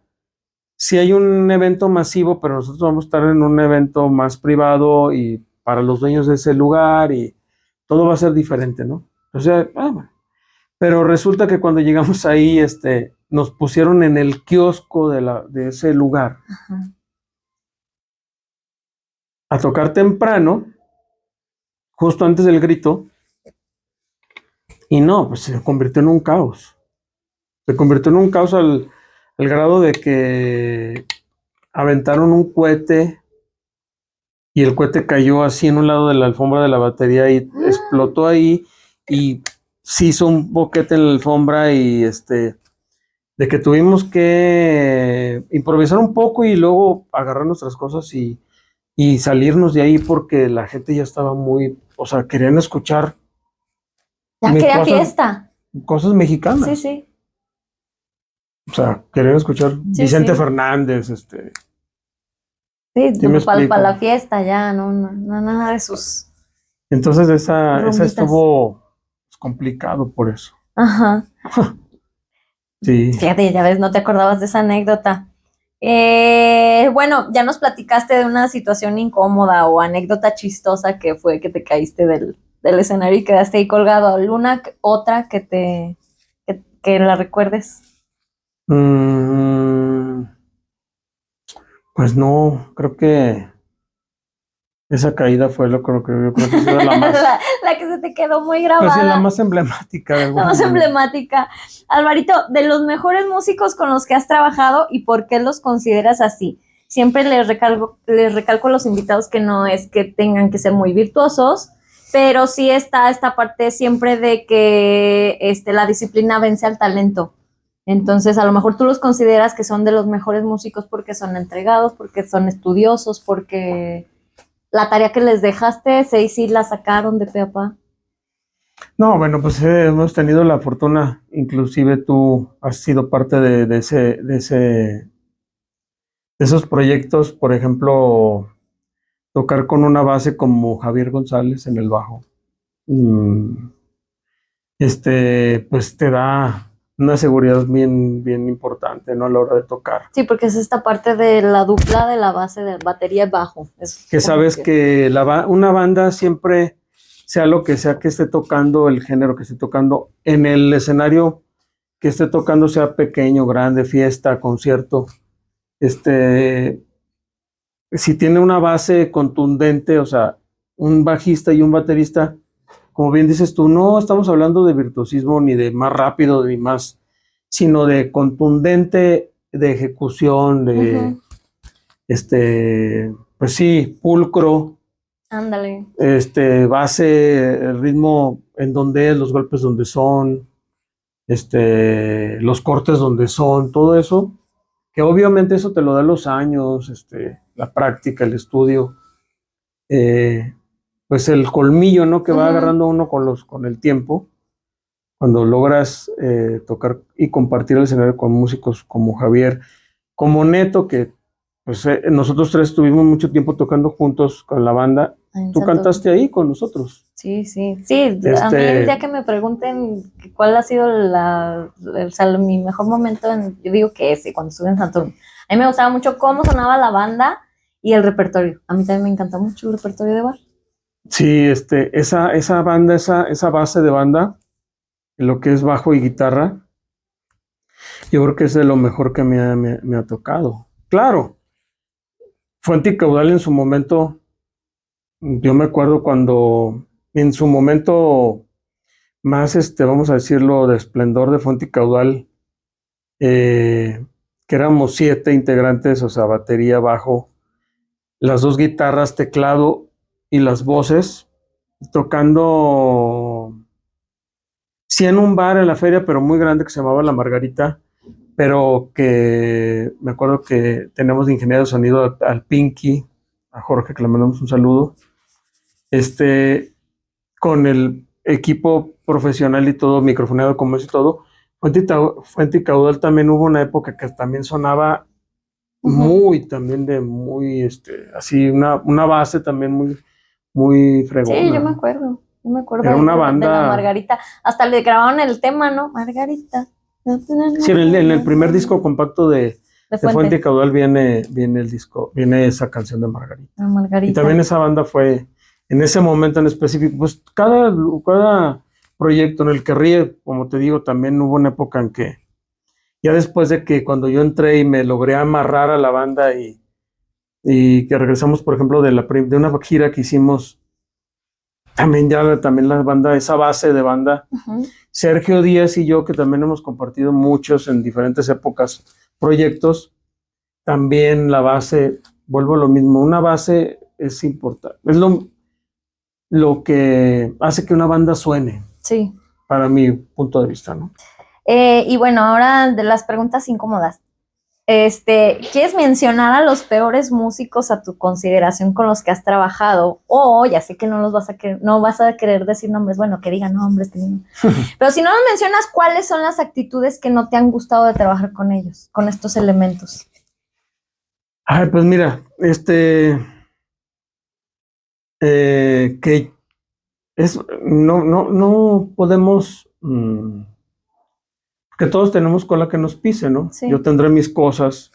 Sí hay un evento masivo, pero nosotros vamos a estar en un evento más privado y para los dueños de ese lugar, y todo va a ser diferente, ¿no? O sea, bueno. Pero resulta que cuando llegamos ahí, nos pusieron en el kiosco de ese lugar a tocar temprano, justo antes del grito, y no, pues se convirtió en un caos. Se convirtió en un caos al grado de que aventaron un cohete y el cohete cayó así en un lado de la alfombra de la batería y explotó ahí, y se hizo un boquete en la alfombra, y de que tuvimos que improvisar un poco y luego agarrar nuestras cosas y salirnos de ahí porque la gente ya estaba muy, o sea, querían escuchar Ya quería cosas, fiesta. cosas Sí, mexicanas. sí. O sea, querían escuchar Sí, Vicente sí. Fernández, Sí, ¿sí me para explico? la fiesta ya, no, no, no, nada de sus Entonces esa rumbitas. estuvo, pues, complicado por eso. Ajá. Sí. Fíjate, ya ves, no te acordabas de esa anécdota. Bueno, ya nos platicaste de una situación incómoda o anécdota chistosa que fue que te caíste del escenario y quedaste ahí colgado. ¿Alguna otra que la recuerdes? Mm, pues no, creo que esa caída fue yo creo que ha sido la más, la que se te quedó muy pues sí, la grabada, más emblemática de la alguna más manera. emblemática. Alvarito, de los mejores músicos con los que has trabajado y por qué los consideras así. Siempre les recalco a los invitados que no es que tengan que ser muy virtuosos, pero sí está esta parte siempre de que la disciplina vence al talento. Entonces, a lo mejor tú los consideras que son de los mejores músicos porque son entregados, porque son estudiosos, porque la tarea que les dejaste, sí la sacaron de pe a pa. No, bueno, pues hemos tenido la fortuna, inclusive tú has sido parte de esos proyectos, por ejemplo, tocar con una base como Javier González en el bajo. Mm, pues te da una seguridad bien, bien importante, ¿no? A la hora de tocar. Sí, porque es esta parte de la dupla de la base de batería y bajo. Es Que como sabes que una banda siempre, sea que esté tocando, el género que esté tocando, en el escenario que esté tocando, sea pequeño, grande, fiesta, concierto, este, si tiene una base contundente, o sea, un bajista y un baterista, como bien dices tú, no estamos hablando de virtuosismo ni de más rápido ni más, sino de contundente, de ejecución, de, pues sí, pulcro, ándale. base, el ritmo en donde es, los golpes donde son, los cortes donde son, todo eso, que obviamente eso te lo da los años, la práctica, el estudio, eh, pues el colmillo, ¿no? Que va agarrando uno con el tiempo, cuando logras tocar y compartir el escenario con músicos como Javier, como Neto, que pues nosotros tres estuvimos mucho tiempo tocando juntos con la banda. Tú cantaste ahí con nosotros. Sí, sí, sí. A mí el día que me pregunten cuál ha sido mi mejor momento, yo digo que ese, cuando estuve en Saturno. A mí me gustaba mucho cómo sonaba la banda y el repertorio. A mí también me encanta mucho el repertorio de bar. Sí, esa banda, esa base de banda, en lo que es bajo y guitarra, yo creo que es de lo mejor que me ha tocado. Claro, Fuente y Caudal en su momento, yo me acuerdo cuando en su momento más, vamos a decirlo, de esplendor de Fuente y Caudal, eh, que éramos 7 integrantes, o sea, batería, bajo, las dos guitarras, teclado y las voces, tocando, sí en un bar en la feria, pero muy grande que se llamaba La Margarita, pero que me acuerdo que tenemos de ingeniero de sonido al Pinky, a Jorge, que le mandamos un saludo, con el equipo profesional y todo, microfoneado como es y todo. Fuente y Caudal también hubo una época que también sonaba muy, también de muy, así, una base también muy, muy fregona. Sí, yo me acuerdo Era una de la banda. Margarita. Hasta le grabaron el tema, ¿no? Margarita. Sí, en el primer disco compacto de Fuente y Caudal viene el disco, viene esa canción de Margarita. La Margarita. Y también esa banda fue, en ese momento en específico, pues cada proyecto en el que ríe, como te digo, también hubo una época en que, ya después de que cuando yo entré y me logré amarrar a la banda y que regresamos, por ejemplo, de una gira que hicimos, también la banda, esa base de banda, Sergio Díaz y yo, que también hemos compartido muchos en diferentes épocas proyectos, también la base, vuelvo a lo mismo, una base es importante, es lo que hace que una banda suene. Sí. Para mi punto de vista, ¿no? Y bueno, ahora de las preguntas incómodas. ¿Quieres mencionar a los peores músicos a tu consideración con los que has trabajado? O ya sé que no vas a querer decir nombres, bueno, que digan nombres, pero si no nos mencionas, ¿cuáles son las actitudes que no te han gustado de trabajar con ellos, con estos elementos? Ay, pues mira, que no podemos, que todos tenemos cola que nos pise, ¿no? Sí. Yo tendré mis cosas,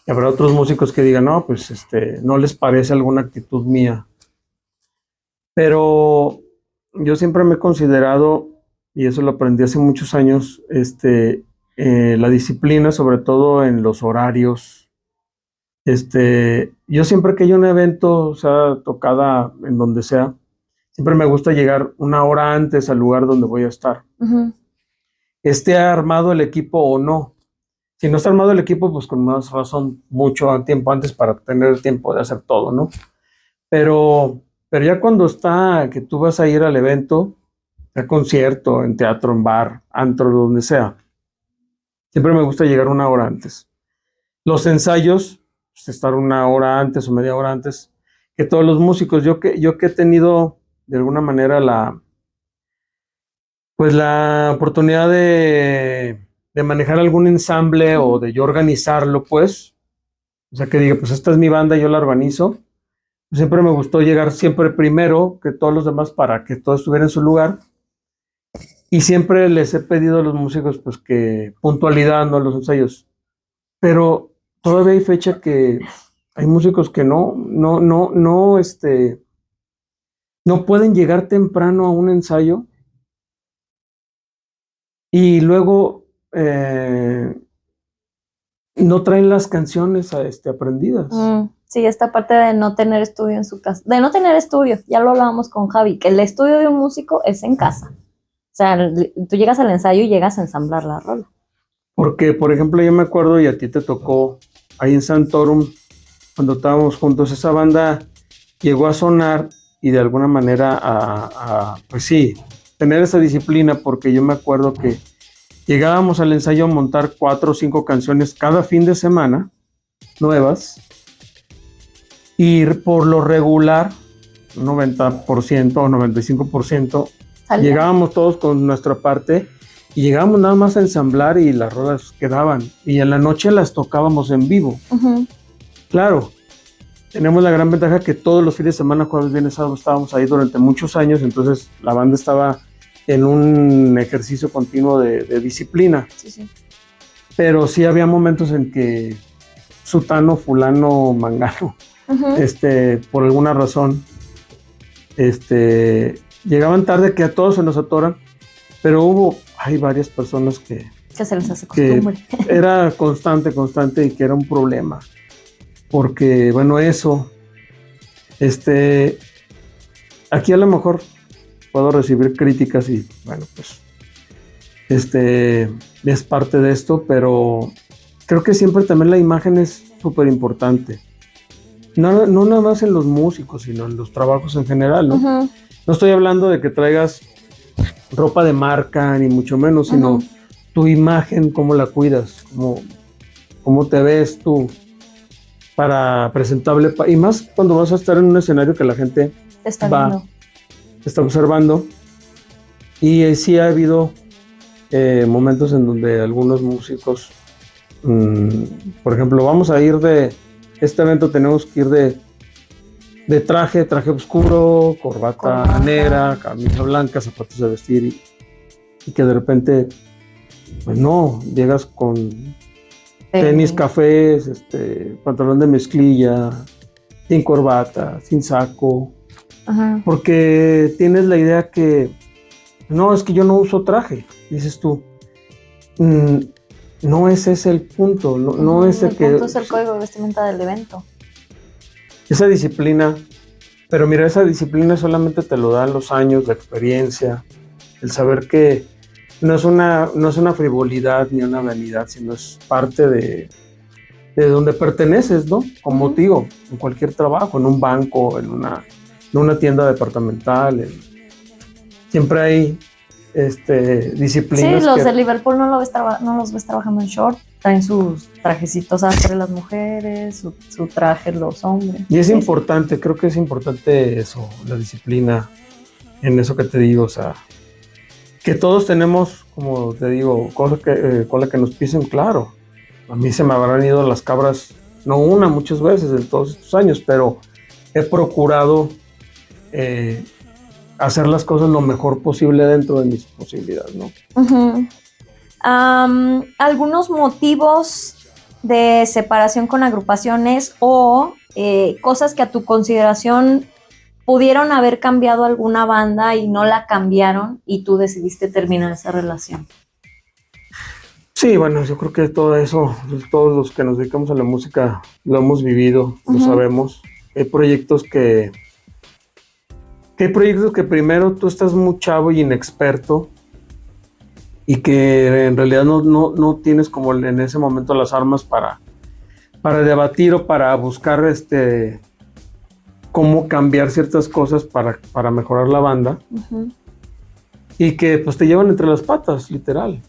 y habrá otros músicos que digan, no, pues no les parece alguna actitud mía. Pero yo siempre me he considerado, y eso lo aprendí hace muchos años, la disciplina, sobre todo en los horarios. Yo siempre que hay un evento, o sea, tocada en donde sea, siempre me gusta llegar una hora antes al lugar donde voy a estar. Ujú. Esté armado el equipo o no. Si no está armado el equipo, pues con más razón, mucho tiempo antes para tener tiempo de hacer todo, ¿no? Pero ya cuando está, que tú vas a ir al evento, sea concierto, en teatro, en bar, antro, donde sea, siempre me gusta llegar una hora antes. Los ensayos, pues, estar una hora antes o media hora antes, que todos los músicos, yo que he tenido de alguna manera pues la oportunidad de manejar algún ensamble o de yo organizarlo, pues, o sea que diga, pues esta es mi banda, yo la organizo. Siempre me gustó llegar siempre primero que todos los demás para que todo estuviera en su lugar. Y siempre les he pedido a los músicos pues que puntualidad, no los ensayos. Pero todavía hay fecha que hay músicos que no pueden llegar temprano a un ensayo y luego no traen las canciones aprendidas. Sí, esta parte de no tener estudio en su casa, de no tener estudio, ya lo hablábamos con Javi, que el estudio de un músico es en casa. O sea, tú llegas al ensayo y llegas a ensamblar la rola. Porque, por ejemplo, yo me acuerdo y a ti te tocó ahí en Santorum, cuando estábamos juntos, esa banda llegó a sonar y de alguna manera pues sí, tener esa disciplina, porque yo me acuerdo que llegábamos al ensayo a montar 4 o 5 canciones cada fin de semana, nuevas, y por lo regular, 90% o 95%, ¿Salía? llegábamos todos con nuestra parte y llegábamos nada más a ensamblar y las rolas quedaban. Y en la noche las tocábamos en vivo. Uh-huh. Claro, tenemos la gran ventaja que todos los fines de semana, jueves, viernes, sábado, estábamos ahí durante muchos años, entonces la banda estaba en un ejercicio continuo de disciplina. Sí, sí. Pero sí había momentos en que sutano, fulano, mangano, Uh-huh. por alguna razón, llegaban tarde, que a todos se nos atoran, pero hay varias personas que se les hace costumbre. Era constante y que era un problema, porque bueno, eso, aquí a lo mejor puedo recibir críticas y bueno, pues, es parte de esto, pero creo que siempre también la imagen es súper importante. No nada más en los músicos, sino en los trabajos en general, ¿no? Uh-huh. No estoy hablando de que traigas ropa de marca, ni mucho menos, sino Uh-huh. tu imagen, cómo la cuidas, cómo te ves tú para presentable, y más cuando vas a estar en un escenario que la gente te está viendo, te está observando. Y sí ha habido momentos en donde algunos músicos, por ejemplo, vamos a ir de este evento, tenemos que ir de traje oscuro, corbata negra, camisa blanca, zapatos de vestir, y que de repente, pues no, llegas con tenis cafés, pantalón de mezclilla, sin corbata, sin saco, uh-huh. porque tienes la idea que no, es que yo no uso traje, dices tú. No ese es el punto, no es el punto es el código de vestimenta del evento. Esa disciplina, pero mira, esa disciplina solamente te lo dan los años, la experiencia, el saber que no es una frivolidad ni una vanidad, sino es parte de donde perteneces, ¿no? Como digo, en cualquier trabajo, en un banco, en una tienda departamental, siempre hay disciplinas. Sí, los de Liverpool no los ves trabajando en short, traen sus trajecitos entre las mujeres, su traje los hombres. Y es importante, creo que es importante eso, la disciplina, en eso que te digo, o sea, que todos tenemos, como te digo, cola que nos pisen, claro. A mí se me habrán ido las cabras, no una, muchas veces en todos estos años, pero he procurado hacer las cosas lo mejor posible dentro de mis posibilidades, ¿no? Uh-huh. ¿Algunos motivos de separación con agrupaciones o cosas que a tu consideración pudieron haber cambiado alguna banda y no la cambiaron y tú decidiste terminar esa relación? Sí, bueno, yo creo que todo eso, todos los que nos dedicamos a la música lo hemos vivido, lo sabemos. Hay proyectos que primero tú estás muy chavo y inexperto y que en realidad no tienes como en ese momento las armas para debatir o para buscar cómo cambiar ciertas cosas para mejorar la banda y que pues te llevan entre las patas, literal.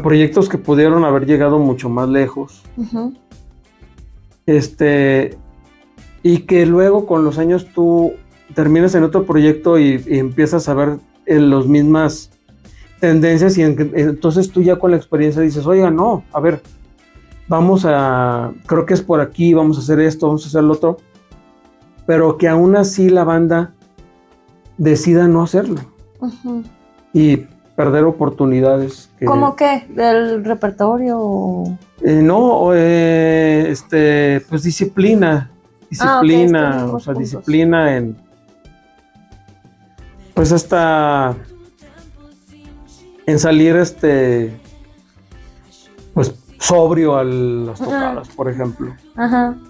Proyectos que pudieron haber llegado mucho más lejos. Y que luego con los años tú terminas en otro proyecto y empiezas a ver las mismas tendencias y entonces tú ya con la experiencia dices, oiga, no, a ver, creo que es por aquí, vamos a hacer esto, vamos a hacer lo otro, pero que aún así la banda decida no hacerlo y perder oportunidades. ¿Cómo qué? ¿Del repertorio? No, pues disciplina, okay, o sea, disciplina en, pues hasta en salir pues sobrio a las tocadas, por ejemplo.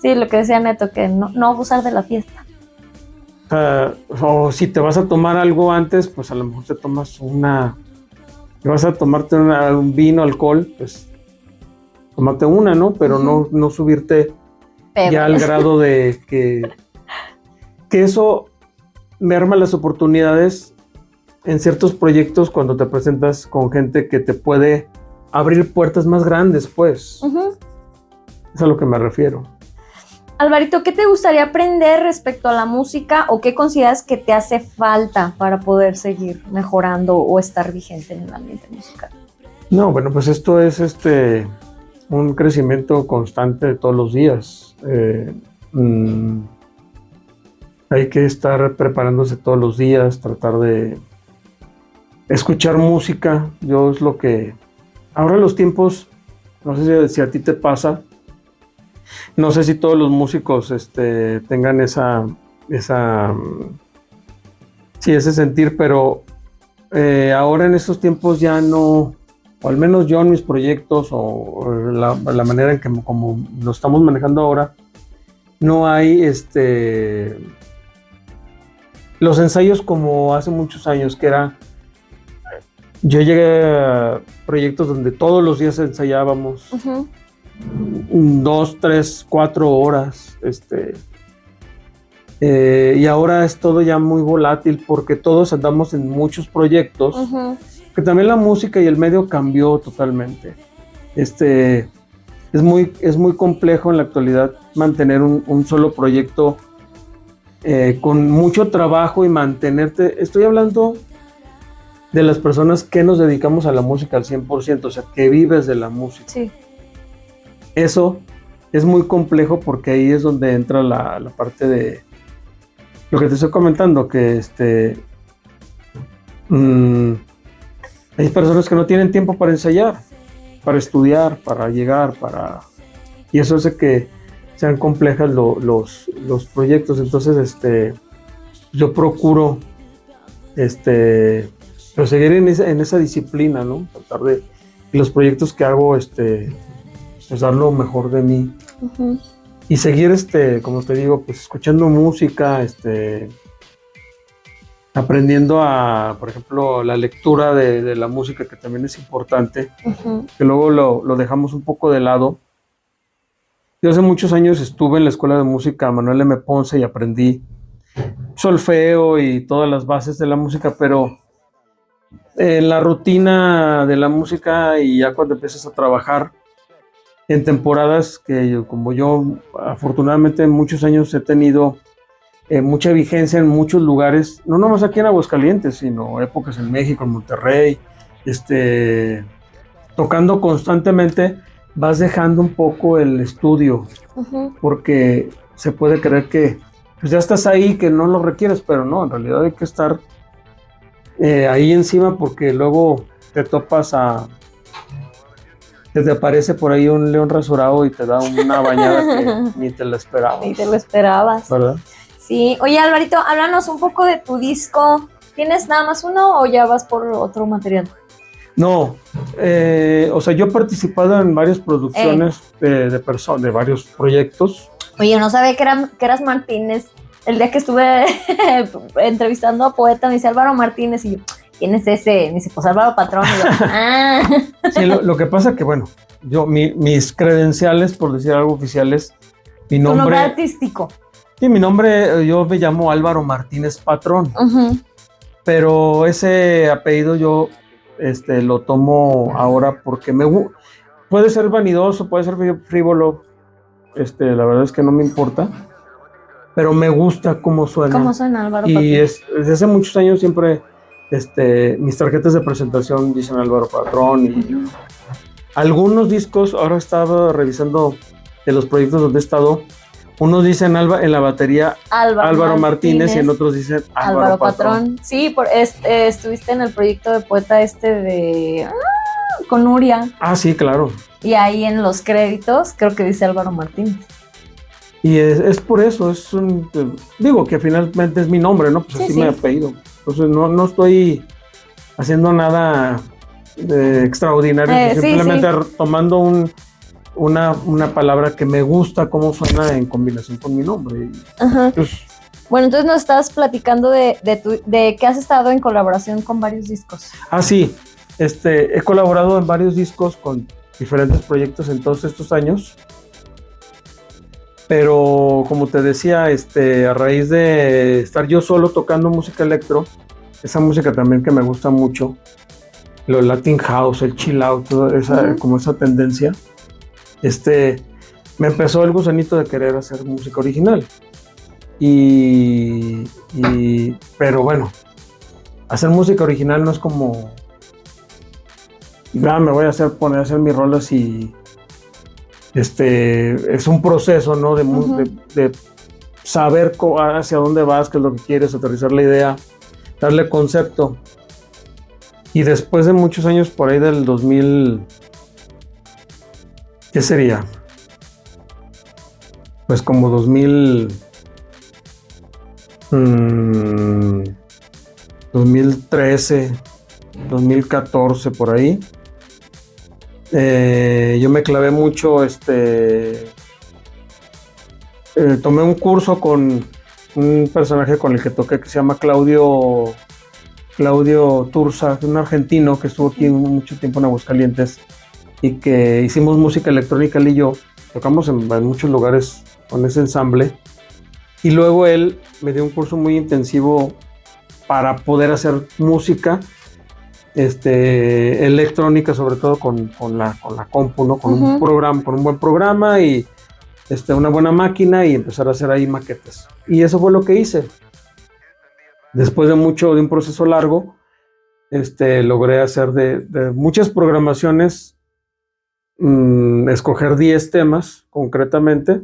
Sí, lo que decía Neto, que no abusar de la fiesta. O si te vas a tomar algo antes, pues a lo mejor te vas a tomarte un vino, alcohol, pues tómate una, ¿no? Pero no subirte ya al grado de que eso merma las oportunidades en ciertos proyectos cuando te presentas con gente que te puede abrir puertas más grandes, pues. Es a lo que me refiero. Alvarito, ¿qué te gustaría aprender respecto a la música o qué consideras que te hace falta para poder seguir mejorando o estar vigente en el ambiente musical? No, bueno, pues esto es un crecimiento constante de todos los días. Hay que estar preparándose todos los días, tratar de escuchar música. Yo es lo que... Ahora los tiempos, no sé si a ti te pasa, no sé si todos los músicos tengan ese sentir, pero ahora en estos tiempos ya no, o al menos yo en mis proyectos o la manera en que como lo estamos manejando ahora, no hay los ensayos como hace muchos años, que era... Yo llegué a proyectos donde todos los días ensayábamos 2, 3, 4 horas. Y ahora es todo ya muy volátil porque todos andamos en muchos proyectos. Que también la música y el medio cambió totalmente. Es muy complejo en la actualidad mantener un solo proyecto con mucho trabajo y mantenerte. Estoy hablando de las personas que nos dedicamos a la música al 100%, o sea, que vives de la música. Sí. Eso es muy complejo porque ahí es donde entra la parte de lo que te estoy comentando, que hay personas que no tienen tiempo para ensayar, para estudiar, para llegar, y eso hace que sean complejas los proyectos. Entonces, yo procuro pero seguir en esa disciplina, ¿no? Tratar de los proyectos que hago, pues dar lo mejor de mí. Y seguir, como te digo, pues escuchando música, aprendiendo por ejemplo, la lectura de la música, que también es importante, que luego lo dejamos un poco de lado. Yo hace muchos años estuve en la escuela de música Manuel M. Ponce y aprendí solfeo y todas las bases de la música, pero en la rutina de la música y ya cuando empiezas a trabajar en temporadas, como yo afortunadamente en muchos años he tenido mucha vigencia en muchos lugares, no nomás aquí en Aguascalientes, sino épocas en México, en Monterrey, tocando constantemente, vas dejando un poco el estudio, porque se puede creer que pues ya estás ahí, que no lo requieres, pero no, en realidad hay que estar ahí encima, porque luego te topas te aparece por ahí un león rasurado y te da una bañada que ni te la esperabas. Ni te lo esperabas. ¿Verdad? Sí. Oye, Alvarito, háblanos un poco de tu disco ¿Tienes nada más uno o ya vas por otro material? No, o sea, yo he participado en varias producciones de varios proyectos. Oye, no sabía que eras Martínez. El día que estuve entrevistando a Poeta, me dice Álvaro Martínez y yo, ¿quién es ese? Me dice, pues Álvaro Patrón. Y yo, Sí, lo que pasa que, bueno, mis credenciales, por decir algo oficiales, mi nombre... Tu nombre artístico. Sí, mi nombre, yo me llamo Álvaro Martínez Patrón, pero ese apellido yo lo tomo ahora porque puede ser vanidoso, puede ser frívolo, la verdad es que no me importa, pero me gusta cómo suena. ¿Cómo suena Álvaro Patrón? Y Patrón? desde hace muchos años siempre mis tarjetas de presentación dicen Álvaro Patrón y algunos discos, ahora estaba revisando de los proyectos donde he estado, unos dicen en la batería Álvaro Martínez y en otros dicen Álvaro Patrón. Sí, estuviste en el proyecto de Poeta con Nuria. Ah, sí, claro. Y ahí en los créditos creo que dice Álvaro Martínez. Y es por eso, digo que finalmente es mi nombre, ¿no? Pues así me apellido. Entonces no estoy haciendo nada extraordinario, simplemente tomando una palabra que me gusta cómo suena en combinación con mi nombre. Pues, bueno, entonces nos estabas platicando de que has estado en colaboración con varios discos. Ah, sí. He colaborado en varios discos con diferentes proyectos en todos estos años. Pero como te decía, a raíz de estar yo solo tocando música electro, esa música también que me gusta mucho, lo Latin House, el chill out, toda como esa tendencia, me empezó el gusanito de querer hacer música original. Pero bueno, hacer música original no es como, me voy a poner a hacer mis rolas y es un proceso, ¿no? De saber hacia dónde vas, qué es lo que quieres, aterrizar la idea, darle concepto. Y después de muchos años, por ahí del 2000, ¿qué sería? Pues como 2013, 2014, por ahí. Yo me clavé mucho, tomé un curso con un personaje con el que toqué que se llama Claudio Turza, un argentino que estuvo aquí mucho tiempo en Aguascalientes y que hicimos música electrónica él y yo, tocamos en muchos lugares con ese ensamble y luego él me dio un curso muy intensivo para poder hacer música electrónica, sobre todo con la compu, ¿no? Con un programa, con un buen programa y una buena máquina y empezar a hacer ahí maquetas. Y eso fue lo que hice. Después de un proceso largo, logré hacer de muchas programaciones, escoger 10 temas concretamente,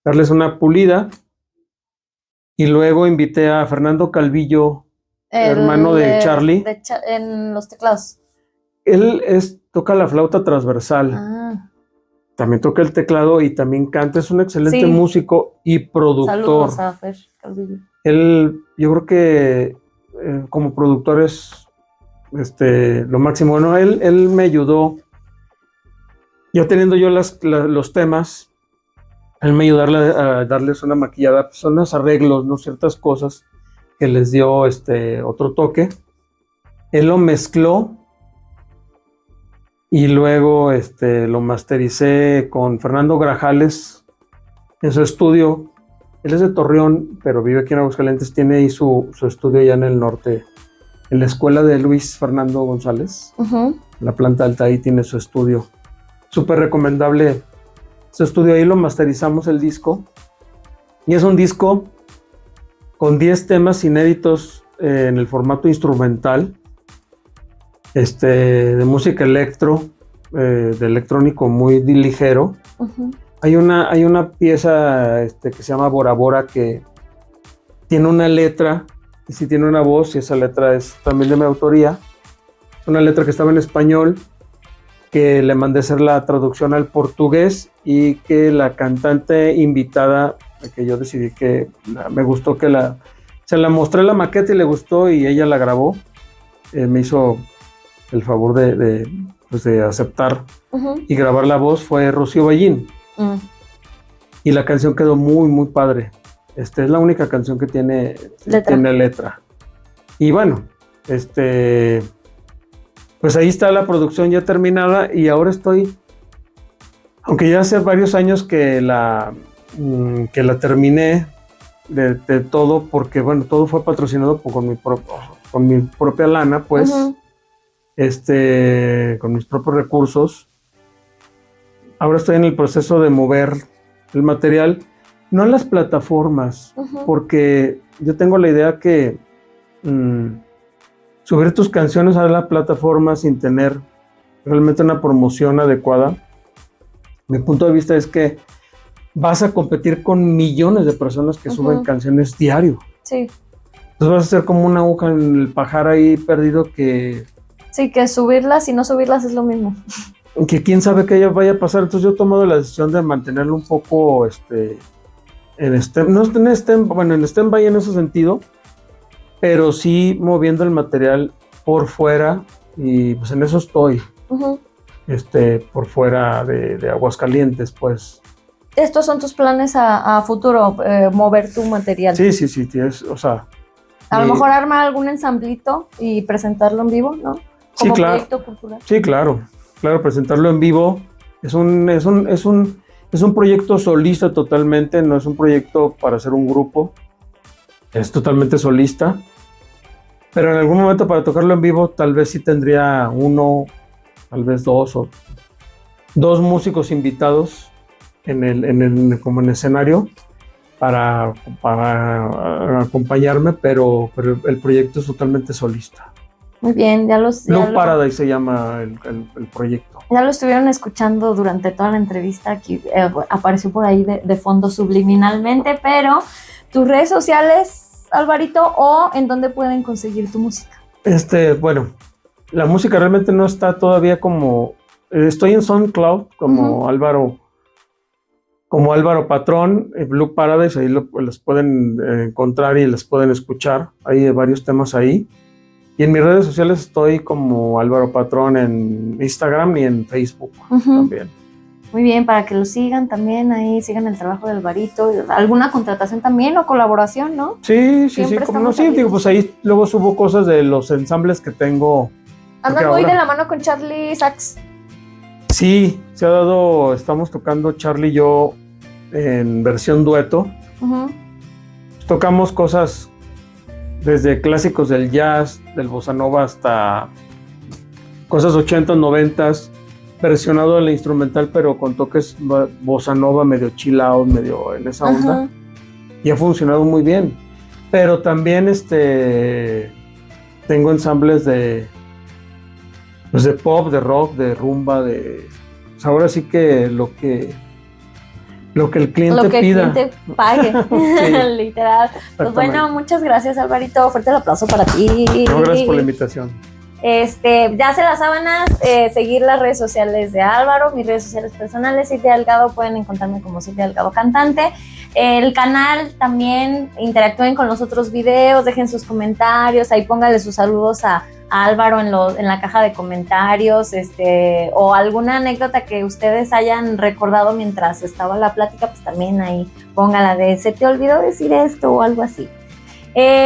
darles una pulida y luego invité a Fernando Calvillo, hermano de Charlie. En los teclados. Él toca la flauta transversal. También toca el teclado y también canta. Es un excelente músico y productor. Saludos a Fer Calvillo. Él, yo creo que como productor es lo máximo. Bueno, él me ayudó. Ya teniendo yo los temas, él me ayudó a darles una maquillada. Pues son unos arreglos, ¿no? Ciertas cosas que les dio otro toque. Él lo mezcló y luego lo mastericé con Fernando Grajales en su estudio. Él es de Torreón, pero vive aquí en Aguascalientes. Tiene ahí su estudio allá en el norte, en la escuela de Luis Fernando González. La planta alta, ahí tiene su estudio. Súper recomendable su estudio. Ahí lo masterizamos el disco. Y es un disco con 10 temas inéditos en el formato instrumental, de música electro, de electrónico muy ligero. Hay una pieza que se llama Bora Bora que tiene una letra y sí tiene una voz y esa letra es también de mi autoría. Una letra que estaba en español que le mandé hacer la traducción al portugués y que la cantante invitada, que yo decidí que me gustó que la Se la mostré la maqueta y le gustó y ella la grabó. Me hizo el favor pues de aceptar y grabar la voz. Fue Rocío Ballín. Y la canción quedó muy, muy padre. Es la única canción que tiene letra. Y bueno, pues ahí está la producción ya terminada y ahora estoy, aunque ya hace varios años que la terminé de todo, porque bueno, todo fue patrocinado con mi propia lana, pues, con mis propios recursos. Ahora estoy en el proceso de mover el material, no en las plataformas, porque yo tengo la idea que subir tus canciones a la plataforma sin tener realmente una promoción adecuada, mi punto de vista es que vas a competir con millones de personas que suben canciones diario. Sí. Entonces vas a ser como una aguja en el pajar ahí perdido que... Sí, que subirlas y no subirlas es lo mismo. Que quién sabe qué vaya a pasar. Entonces yo he tomado la decisión de mantenerlo un poco en stand-by en ese sentido, pero sí moviendo el material por fuera y pues en eso estoy. Por fuera de Aguascalientes, pues. ¿Estos son tus planes a futuro, mover tu material? Sí, o sea... A lo mejor armar algún ensamblito y presentarlo en vivo, ¿no? Sí, como claro. Proyecto cultural. Sí, claro, presentarlo en vivo es un proyecto solista totalmente, no es un proyecto para hacer un grupo, es totalmente solista, pero en algún momento para tocarlo en vivo tal vez sí tendría uno, tal vez dos músicos invitados como en escenario para acompañarme, pero el proyecto es totalmente solista. Muy bien, Blue Paradise se llama el proyecto. Ya lo estuvieron escuchando durante toda la entrevista, aquí apareció por ahí de fondo subliminalmente, pero tus redes sociales, Alvarito, o en dónde pueden conseguir tu música. Bueno, la música realmente no está todavía como... estoy en SoundCloud como Álvaro Patrón, Blue Paradise, ahí los pueden encontrar y les pueden escuchar. Hay varios temas ahí. Y en mis redes sociales estoy como Álvaro Patrón en Instagram y en Facebook también. Muy bien, para que lo sigan también, ahí sigan el trabajo de Alvarito. ¿Alguna contratación también o colaboración, no? Sí, como no, sí, digo, pues ahí luego subo cosas de los ensambles que tengo. Andan muy de la mano con Charlie Sax. Sí, se ha dado, estamos tocando Charlie y yo en versión dueto. Tocamos cosas desde clásicos del jazz, del bossa nova, hasta cosas 80s, 90s, versionado en la instrumental, pero con toques bossa nova, medio chill out, medio en esa onda. Y ha funcionado muy bien. Pero también tengo ensambles de pop, de rock, de rumba, pues ahora sí que lo que el cliente pida. Lo que el cliente pague, sí. Literal. Pues bueno, muchas gracias, Alvarito. Fuerte el aplauso para ti. No, gracias por la invitación. Ya se las sábanas, seguir las redes sociales de Álvaro, mis redes sociales personales, Silvia Delgado, pueden encontrarme como Silvia Delgado Cantante. El canal también, interactúen con los otros videos, dejen sus comentarios, ahí pónganle sus saludos a Álvaro en la caja de comentarios, o alguna anécdota que ustedes hayan recordado mientras estaba la plática, pues también ahí póngala de se te olvidó decir esto o algo así.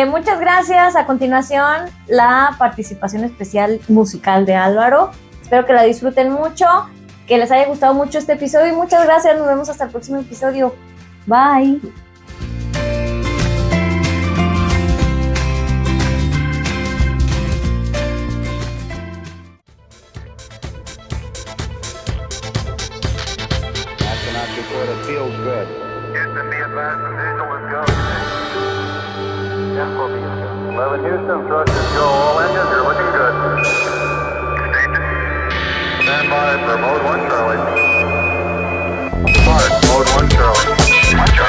Muchas gracias. A continuación, la participación especial musical de Álvaro. Espero que la disfruten mucho, que les haya gustado mucho este episodio y muchas gracias. Nos vemos hasta el próximo episodio. Bye. It feels good. Houston, be advised, the visual is go. 11 Houston, thrust is go. All engines, you're looking good. Stand by for mode 1 Charlie. Start, mode 1 Charlie. 1 Charlie.